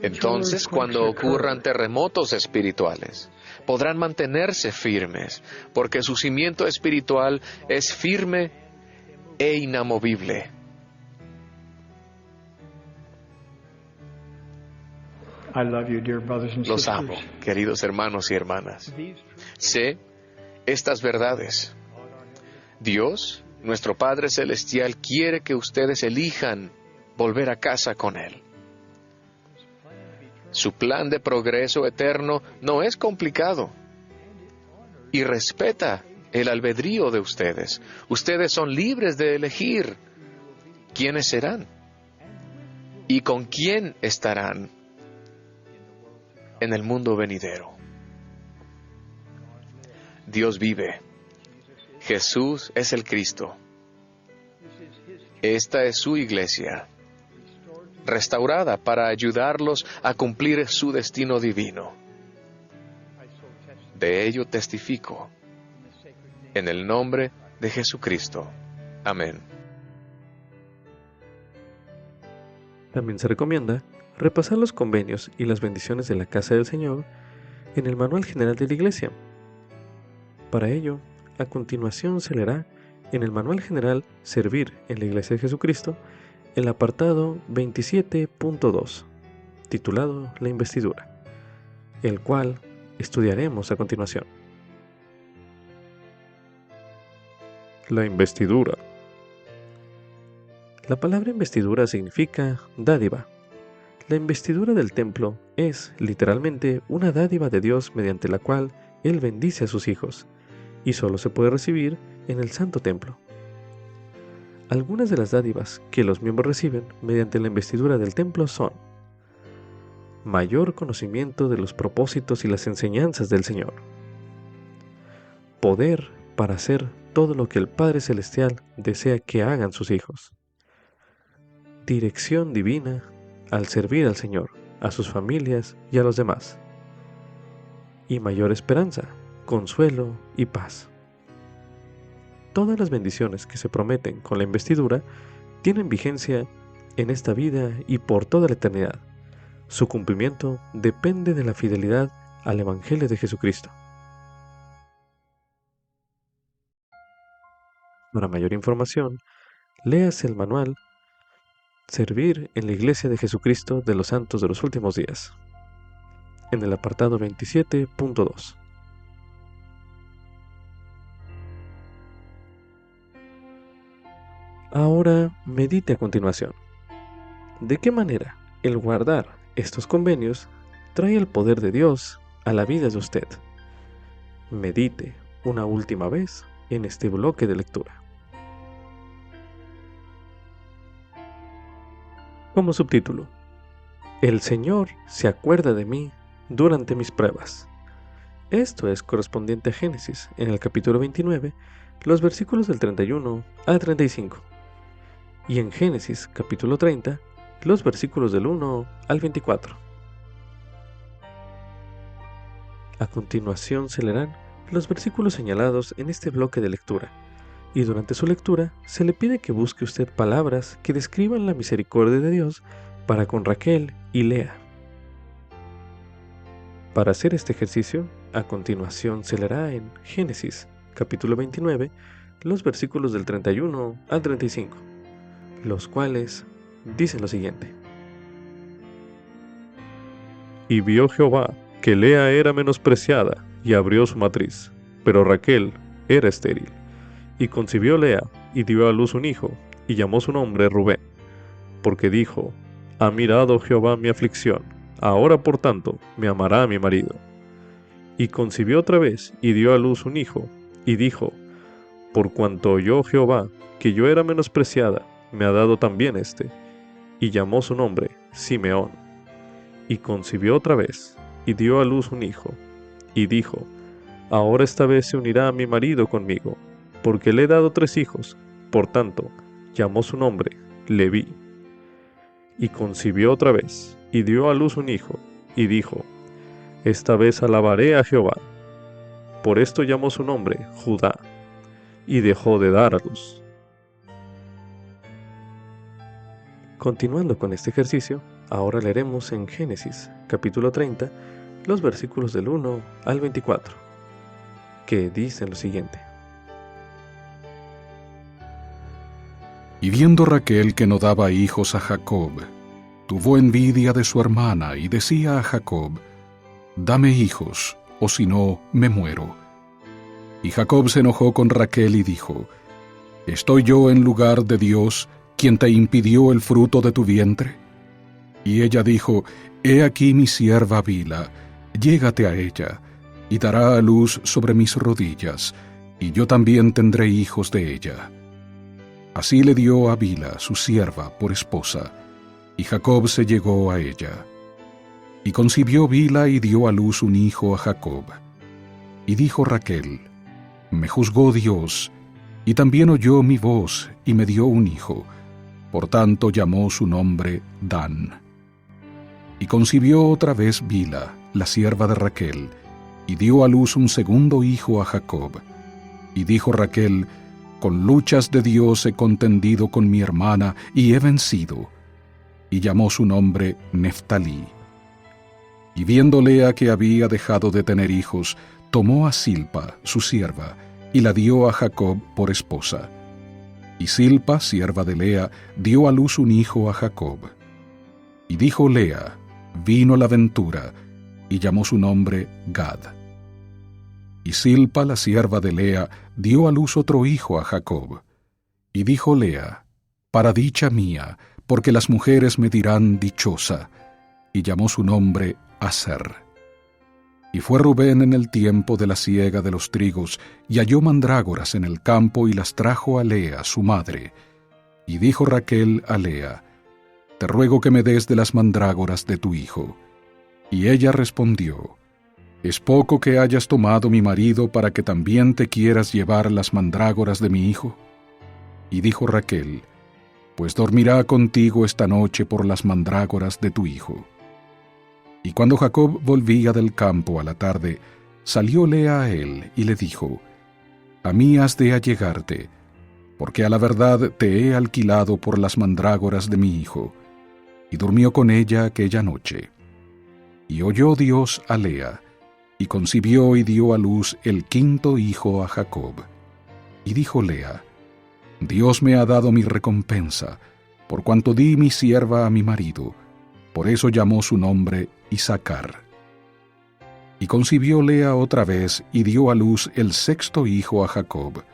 S5: Entonces, cuando ocurran terremotos espirituales, podrán mantenerse firmes, porque su cimiento espiritual es firme e inamovible. Los amo, queridos hermanos y hermanas. Sé estas verdades. Dios, nuestro Padre Celestial, quiere que ustedes elijan volver a casa con Él. Su plan de progreso eterno no es complicado y respeta el albedrío de ustedes. Ustedes son libres de elegir quiénes serán y con quién estarán en el mundo venidero. Dios vive. Jesús es el Cristo. Esta es su iglesia, restaurada para ayudarlos a cumplir su destino divino. De ello testifico, en el nombre de Jesucristo. Amén.
S1: También se recomienda repasar los convenios y las bendiciones de la Casa del Señor en el Manual General de la Iglesia. Para ello, a continuación se leerá en el Manual General Servir en la Iglesia de Jesucristo, el apartado 27.2. titulado La Investidura, el cual estudiaremos a continuación. La investidura. La palabra investidura significa dádiva. La investidura del templo es, literalmente, una dádiva de Dios mediante la cual Él bendice a sus hijos, y solo se puede recibir en el Santo Templo. Algunas de las dádivas que los miembros reciben mediante la investidura del templo son: mayor conocimiento de los propósitos y las enseñanzas del Señor, poder para hacer todo lo que el Padre Celestial desea que hagan sus hijos, dirección divina al servir al Señor, a sus familias y a los demás, y mayor esperanza, consuelo y paz. Todas las bendiciones que se prometen con la investidura tienen vigencia en esta vida y por toda la eternidad. Su cumplimiento depende de la fidelidad al Evangelio de Jesucristo. Para mayor información, léase el manual Servir en la Iglesia de Jesucristo de los Santos de los Últimos Días, en el apartado 27.2. Ahora medite a continuación. ¿De qué manera el guardar estos convenios trae el poder de Dios a la vida de usted? Medite una última vez en este bloque de lectura. Como subtítulo: El Señor se acuerda de mí durante mis pruebas. Esto es correspondiente a Génesis, en el capítulo 29, los versículos del 31 al 35, y en Génesis, capítulo 30, los versículos del 1 al 24. A continuación se leerán los versículos señalados en este bloque de lectura, y durante su lectura se le pide que busque usted palabras que describan la misericordia de Dios para con Raquel y Lea. Para hacer este ejercicio, a continuación se leerá en Génesis, capítulo 29, los versículos del 31 al 35, los cuales dicen lo siguiente: Y vio Jehová que Lea era menospreciada, y abrió su matriz, pero Raquel era estéril. Y concibió Lea, y dio a luz un hijo, y llamó su nombre Rubén, porque dijo: Ha mirado Jehová mi aflicción, ahora por tanto me amará mi marido. Y concibió otra vez, y dio a luz un hijo, y dijo: Por cuanto oyó Jehová que yo era menospreciada, me ha dado también este. Y llamó su nombre Simeón. Y concibió otra vez, y dio a luz un hijo, y dijo: Ahora esta vez se unirá a mi marido conmigo, porque le he dado 3 hijos, por tanto, llamó su nombre Leví. Y concibió otra vez, y dio a luz un hijo, y dijo: Esta vez alabaré a Jehová. Por esto llamó su nombre Judá, y dejó de dar a luz. Continuando con este ejercicio, ahora leeremos en Génesis, capítulo 30, los versículos del 1 al 24, que dicen lo siguiente:
S2: Y viendo Raquel que no daba hijos a Jacob, tuvo envidia de su hermana y decía a Jacob: Dame hijos, o si no, me muero. Y Jacob se enojó con Raquel y dijo: ¿Estoy yo en lugar de Dios, quien te impidió el fruto de tu vientre? Y ella dijo: He aquí mi sierva Bila, llégate a ella, y dará a luz sobre mis rodillas, y yo también tendré hijos de ella. Así le dio a Bila, su sierva, por esposa, y Jacob se llegó a ella. Y concibió Bila y dio a luz un hijo a Jacob. Y dijo Raquel: Me juzgó Dios, y también oyó mi voz, y me dio un hijo. Por tanto llamó su nombre Dan. Y concibió otra vez Bila, la sierva de Raquel, y dio a luz un segundo hijo a Jacob. Y dijo Raquel: Con luchas de Dios he contendido con mi hermana, y he vencido. Y llamó su nombre Neftalí. Y viendo Lea que había dejado de tener hijos, tomó a Silpa, su sierva, y la dio a Jacob por esposa. Y Silpa, sierva de Lea, dio a luz un hijo a Jacob. Y dijo Lea: vino la ventura, y llamó su nombre Gad. Y Silpa, la sierva de Lea, dio a luz otro hijo a Jacob. Y dijo Lea: para dicha mía, porque las mujeres me dirán dichosa. Y llamó su nombre Aser. Y fue Rubén en el tiempo de la siega de los trigos, y halló mandrágoras en el campo, y las trajo a Lea, su madre. Y dijo Raquel a Lea: te ruego que me des de las mandrágoras de tu hijo. Y ella respondió: ¿es poco que hayas tomado mi marido para que también te quieras llevar las mandrágoras de mi hijo? Y dijo Raquel: pues dormirá contigo esta noche por las mandrágoras de tu hijo. Y cuando Jacob volvía del campo a la tarde, salió Lea a él y le dijo: a mí has de allegarte, porque a la verdad te he alquilado por las mandrágoras de mi hijo. Y durmió con ella aquella noche. Y oyó Dios a Lea, y concibió y dio a luz el quinto hijo a Jacob. Y dijo Lea: Dios me ha dado mi recompensa, por cuanto di mi sierva a mi marido. Por eso llamó su nombre Isacar. Y concibió Lea otra vez, y dio a luz el sexto hijo a Jacob.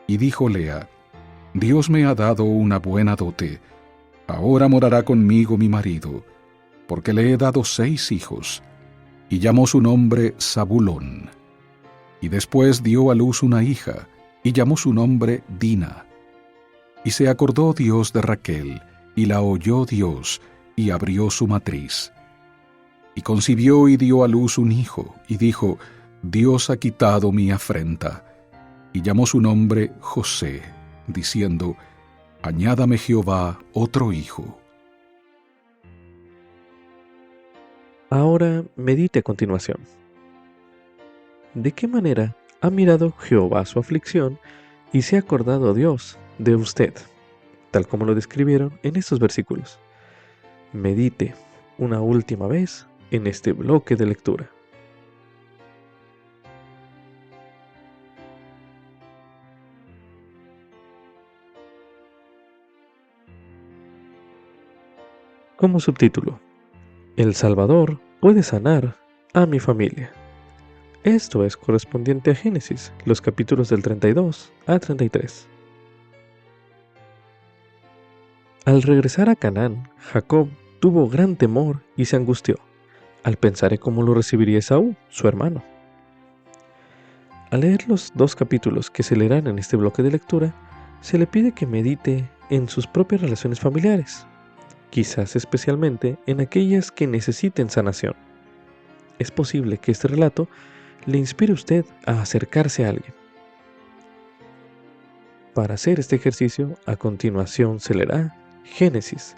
S2: Y dijo Lea: Dios me ha dado una buena dote. Ahora morará conmigo mi marido, porque le he dado 6 hijos. Y llamó su nombre Zabulón. Y después dio a luz una hija, y llamó su nombre Dina. Y se acordó Dios de Raquel, y la oyó Dios, y abrió su matriz. Y concibió y dio a luz un hijo, y dijo: Dios ha quitado mi afrenta. Y llamó su nombre José, diciendo: añádame Jehová otro hijo.
S1: Ahora medite a continuación. ¿De qué manera ha mirado Jehová su aflicción y se ha acordado Dios de usted, tal como lo describieron en estos versículos? Medite una última vez en este bloque de lectura. Como subtítulo: El Salvador puede sanar a mi familia. Esto es correspondiente a Génesis, los capítulos del 32 a 33. Al regresar a Canaán, Jacob tuvo gran temor y se angustió al pensar en cómo lo recibiría Esaú, su hermano. Al leer los 2 capítulos que se leerán en este bloque de lectura, se le pide que medite en sus propias relaciones familiares, quizás especialmente en aquellas que necesiten sanación. Es posible que este relato le inspire a usted a acercarse a alguien. Para hacer este ejercicio, a continuación se leerá Génesis,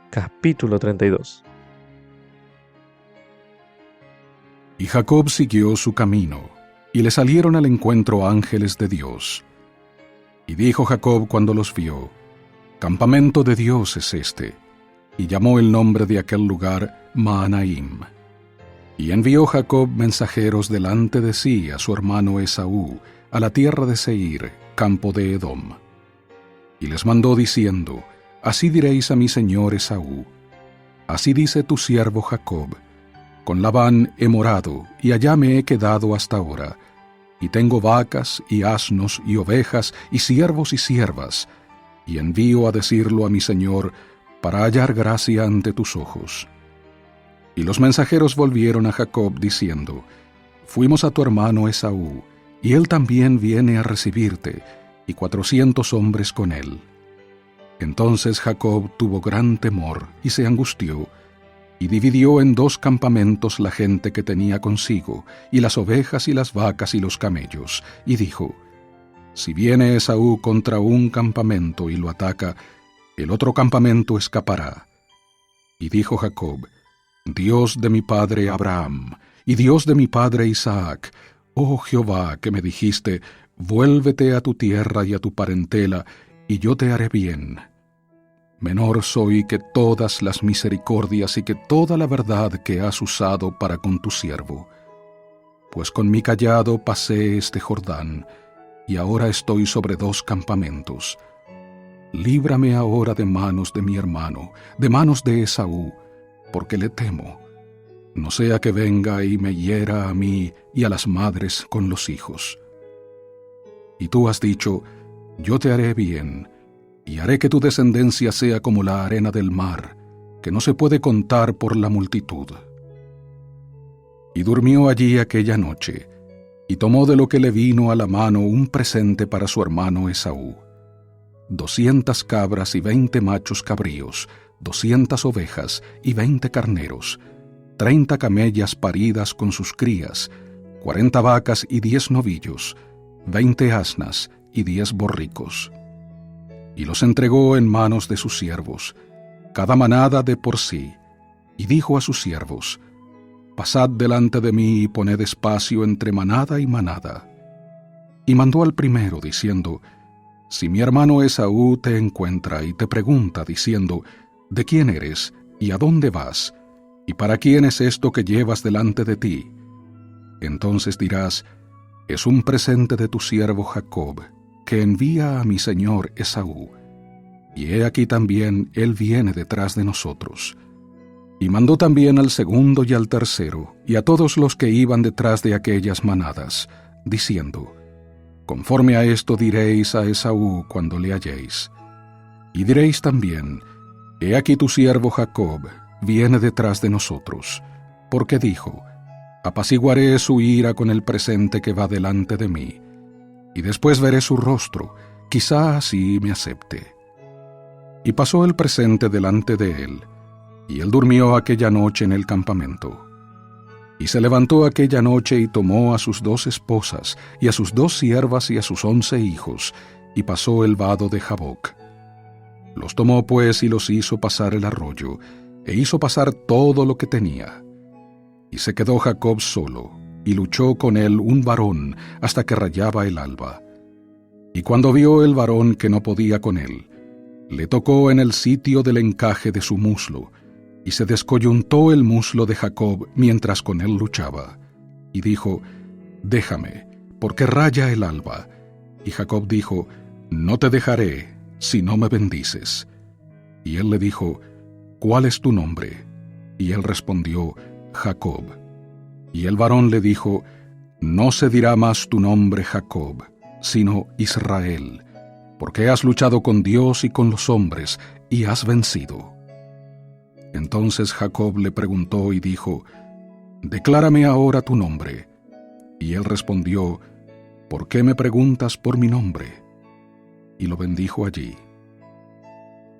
S1: capítulo 32.
S2: Y Jacob siguió su camino, y le salieron al encuentro ángeles de Dios. Y dijo Jacob cuando los vio: Campamento de Dios es este. Y llamó el nombre de aquel lugar Mahanaim. Y envió Jacob mensajeros delante de sí a su hermano Esaú, a la tierra de Seir, campo de Edom. Y les mandó diciendo: Así diréis a mi señor Esaú: Así dice tu siervo Jacob: Con Labán he morado, y allá me he quedado hasta ahora, y tengo vacas, y asnos, y ovejas, y siervos y siervas, y envío a decirlo a mi señor, para hallar gracia ante tus ojos. Y los mensajeros volvieron a Jacob diciendo: Fuimos a tu hermano Esaú, y él también viene a recibirte, y 400 hombres con él. Entonces Jacob tuvo gran temor, y se angustió, y dividió en 2 campamentos la gente que tenía consigo, y las ovejas y las vacas y los camellos, y dijo: Si viene Esaú contra un campamento y lo ataca, el otro campamento escapará. Y dijo Jacob: Dios de mi padre Abraham, y Dios de mi padre Isaac, oh Jehová, que me dijiste: Vuélvete a tu tierra y a tu parentela, y yo te haré bien. Menor soy que todas las misericordias y que toda la verdad que has usado para con tu siervo. Pues con mi cayado pasé este Jordán, y ahora estoy sobre 2 campamentos. Líbrame ahora de manos de mi hermano, de manos de Esaú, porque le temo, no sea que venga y me hiera a mí y a las madres con los hijos. Y tú has dicho, yo te haré bien, y haré que tu descendencia sea como la arena del mar, que no se puede contar por la multitud. Y durmió allí aquella noche, y tomó de lo que le vino a la mano un presente para su hermano Esaú: 200 cabras y 20 machos cabríos, 200 ovejas y 20 carneros, 30 camellas paridas con sus crías, 40 vacas y 10 novillos, 20 asnas y 10 borricos. Y los entregó en manos de sus siervos, cada manada de por sí, y dijo a sus siervos: Pasad delante de mí y poned espacio entre manada y manada. Y mandó al primero, diciendo: Si mi hermano Esaú te encuentra y te pregunta, diciendo: ¿De quién eres? ¿Y a dónde vas? ¿Y para quién es esto que llevas delante de ti? Entonces dirás: Es un presente de tu siervo Jacob, que envía a mi señor Esaú. Y he aquí también él viene detrás de nosotros. Y mandó también al segundo y al tercero, y a todos los que iban detrás de aquellas manadas, diciendo: Conforme a esto diréis a Esaú cuando le halléis. Y diréis también: He aquí tu siervo Jacob viene detrás de nosotros, porque dijo: Apaciguaré su ira con el presente que va delante de mí, y después veré su rostro, quizá así me acepte. Y pasó el presente delante de él, y él durmió aquella noche en el campamento. Y se levantó aquella noche y tomó a sus 2 esposas, y a sus 2 siervas y a sus 11 hijos, y pasó el vado de Jaboc. Los tomó pues y los hizo pasar el arroyo, e hizo pasar todo lo que tenía. Y se quedó Jacob solo, y luchó con él un varón hasta que rayaba el alba. Y cuando vio el varón que no podía con él, le tocó en el sitio del encaje de su muslo, y se descoyuntó el muslo de Jacob mientras con él luchaba. Y dijo: Déjame, porque raya el alba. Y Jacob dijo: No te dejaré, si no me bendices. Y él le dijo: ¿Cuál es tu nombre? Y él respondió: Jacob. Y el varón le dijo: No se dirá más tu nombre Jacob, sino Israel, porque has luchado con Dios y con los hombres, y has vencido. Entonces Jacob le preguntó y dijo: Declárame ahora tu nombre. Y él respondió: ¿Por qué me preguntas por mi nombre? Y lo bendijo allí.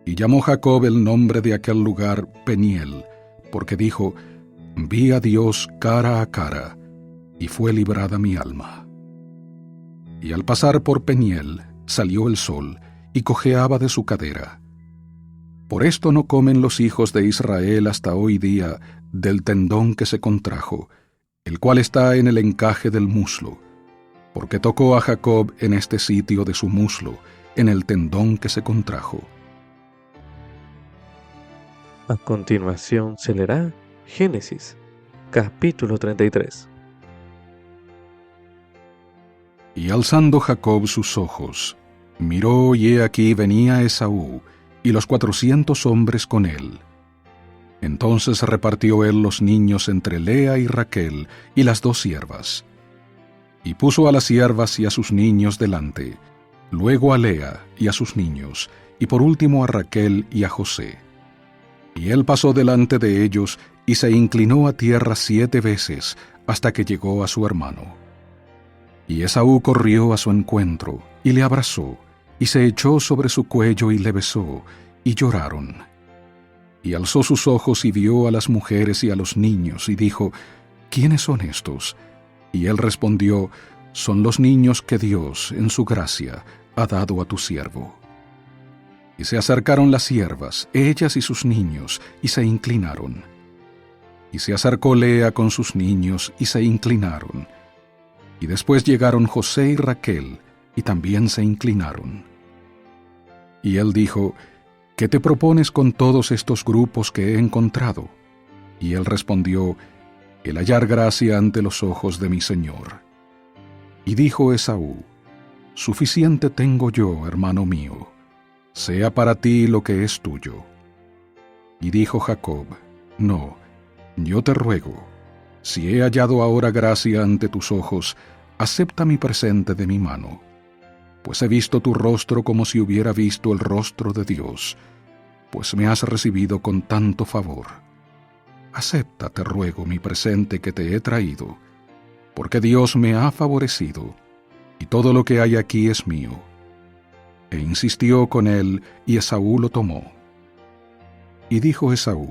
S2: Y llamó Jacob el nombre de aquel lugar Peniel, porque dijo: Vi a Dios cara a cara, y fue librada mi alma. Y al pasar por Peniel, salió el sol, y cojeaba de su cadera. Por esto no comen los hijos de Israel hasta hoy día del tendón que se contrajo, el cual está en el encaje del muslo, porque tocó a Jacob en este sitio de su muslo, en el tendón que se contrajo.
S1: A continuación se leerá Génesis, capítulo 33.
S2: Y alzando Jacob sus ojos, miró y he aquí venía Esaú, y los 400 hombres con él. Entonces repartió él los niños entre Lea y Raquel y las 2 siervas. Y puso a las siervas y a sus niños delante, luego a Lea y a sus niños, y por último a Raquel y a José. Y él pasó delante de ellos y se inclinó a tierra 7 veces hasta que llegó a su hermano. Y Esaú corrió a su encuentro y le abrazó, y se echó sobre su cuello y le besó, y lloraron. Y alzó sus ojos y vio a las mujeres y a los niños, y dijo: ¿Quiénes son estos? Y él respondió: Son los niños que Dios, en su gracia, ha dado a tu siervo. Y se acercaron las siervas, ellas y sus niños, y se inclinaron. Y se acercó Lea con sus niños, y se inclinaron. Y después llegaron José y Raquel, y también se inclinaron. Y él dijo: ¿Qué te propones con todos estos grupos que he encontrado? Y él respondió: el hallar gracia ante los ojos de mi señor. Y dijo Esaú: suficiente tengo yo, hermano mío, sea para ti lo que es tuyo. Y dijo Jacob: no, Yo te ruego, si he hallado ahora gracia ante tus ojos, acepta mi presente de mi mano, pues he visto tu rostro como si hubiera visto el rostro de Dios, pues me has recibido con tanto favor. Acepta, te ruego, mi presente que te he traído, porque Dios me ha favorecido, y todo lo que hay aquí es mío. E insistió con él, y Esaú lo tomó. Y dijo Esaú: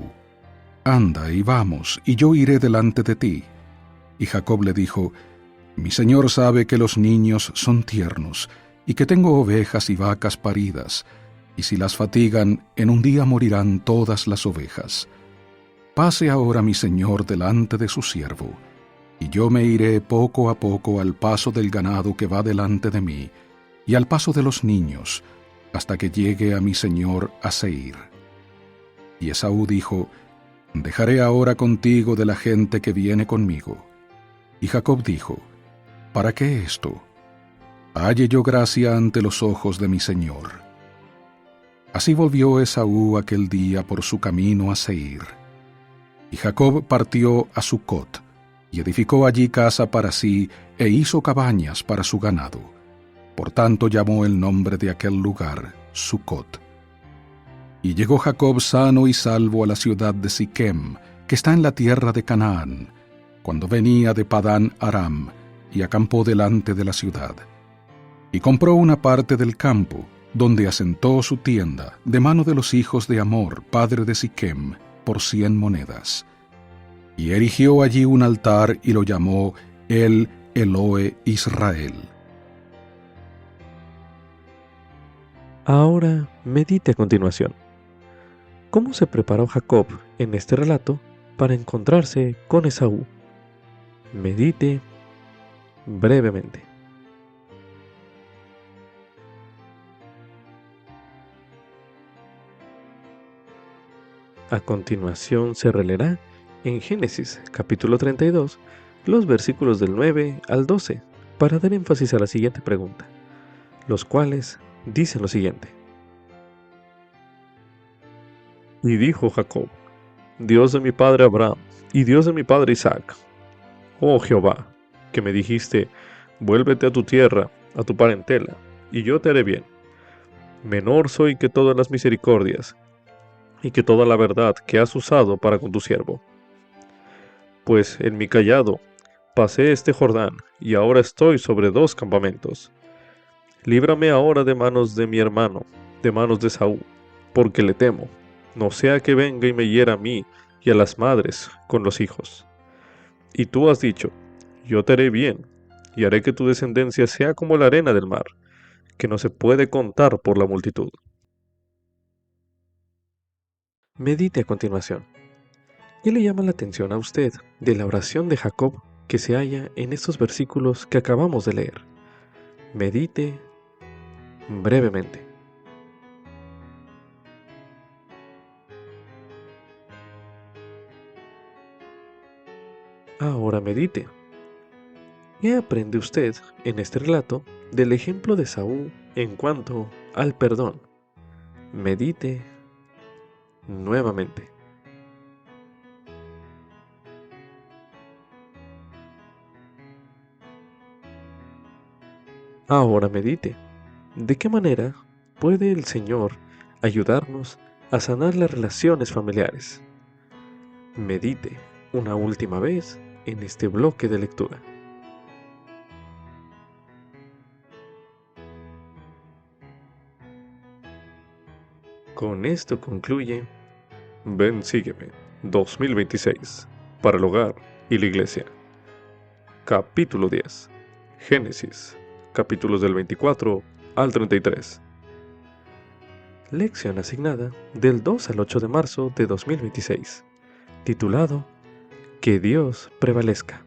S2: Anda y vamos, y yo iré delante de ti. Y Jacob le dijo: Mi señor sabe que los niños son tiernos, y que tengo ovejas y vacas paridas, y si las fatigan, en un día morirán todas las ovejas. Pase ahora mi señor delante de su siervo, y yo me iré poco a poco al paso del ganado que va delante de mí, y al paso de los niños, hasta que llegue a mi señor a Seir. Y Esaú dijo: Dejaré ahora contigo de la gente que viene conmigo. Y Jacob dijo: ¿Para qué esto? Halle yo gracia ante los ojos de mi señor. Así volvió Esaú aquel día por su camino a Seir. Y Jacob partió a Sucot, y edificó allí casa para sí, e hizo cabañas para su ganado. Por tanto llamó el nombre de aquel lugar Sucot. Y llegó Jacob sano y salvo a la ciudad de Siquem, que está en la tierra de Canaán, cuando venía de Padán Aram, y acampó delante de la ciudad. Y compró una parte del campo, donde asentó su tienda, de mano de los hijos de Hamor, padre de Siquem, por 100 monedas. Y erigió allí un altar y lo llamó El Elohe Israel.
S1: Ahora medite a continuación. ¿Cómo se preparó Jacob en este relato para encontrarse con Esaú? Medite brevemente. A continuación se releerá en Génesis capítulo 32 los versículos del 9 al 12 para dar énfasis a la siguiente pregunta, los cuales dicen lo siguiente. Y dijo Jacob: Dios de mi padre Abraham y Dios de mi padre Isaac, oh Jehová, que me dijiste: vuélvete a tu tierra, a tu parentela, y yo te haré bien. Menor soy que todas las misericordias, y que toda la verdad que has usado para con tu siervo. Pues en mi cayado pasé este Jordán, y ahora estoy sobre 2 campamentos. Líbrame ahora de manos de mi hermano, de manos de Esaú, porque le temo, no sea que venga y me hiera a mí y a las madres con los hijos. Y tú has dicho: yo te haré bien, y haré que tu descendencia sea como la arena del mar, que no se puede contar por la multitud. Medite a continuación. ¿Qué le llama la atención a usted de la oración de Jacob que se halla en estos versículos que acabamos de leer? Medite brevemente. Ahora medite. ¿Qué aprende usted en este relato del ejemplo de Saúl en cuanto al perdón? Medite nuevamente. Ahora medite. ¿De qué manera puede el Señor ayudarnos a sanar las relaciones familiares? Medite una última vez en este bloque de lectura. Con esto concluye Ven, sígueme 2026 para el hogar y la iglesia. Capítulo 10. Génesis, capítulos del 24 al 33. Lección asignada del 2 al 8 de marzo de 2026, titulado Que Dios prevalezca.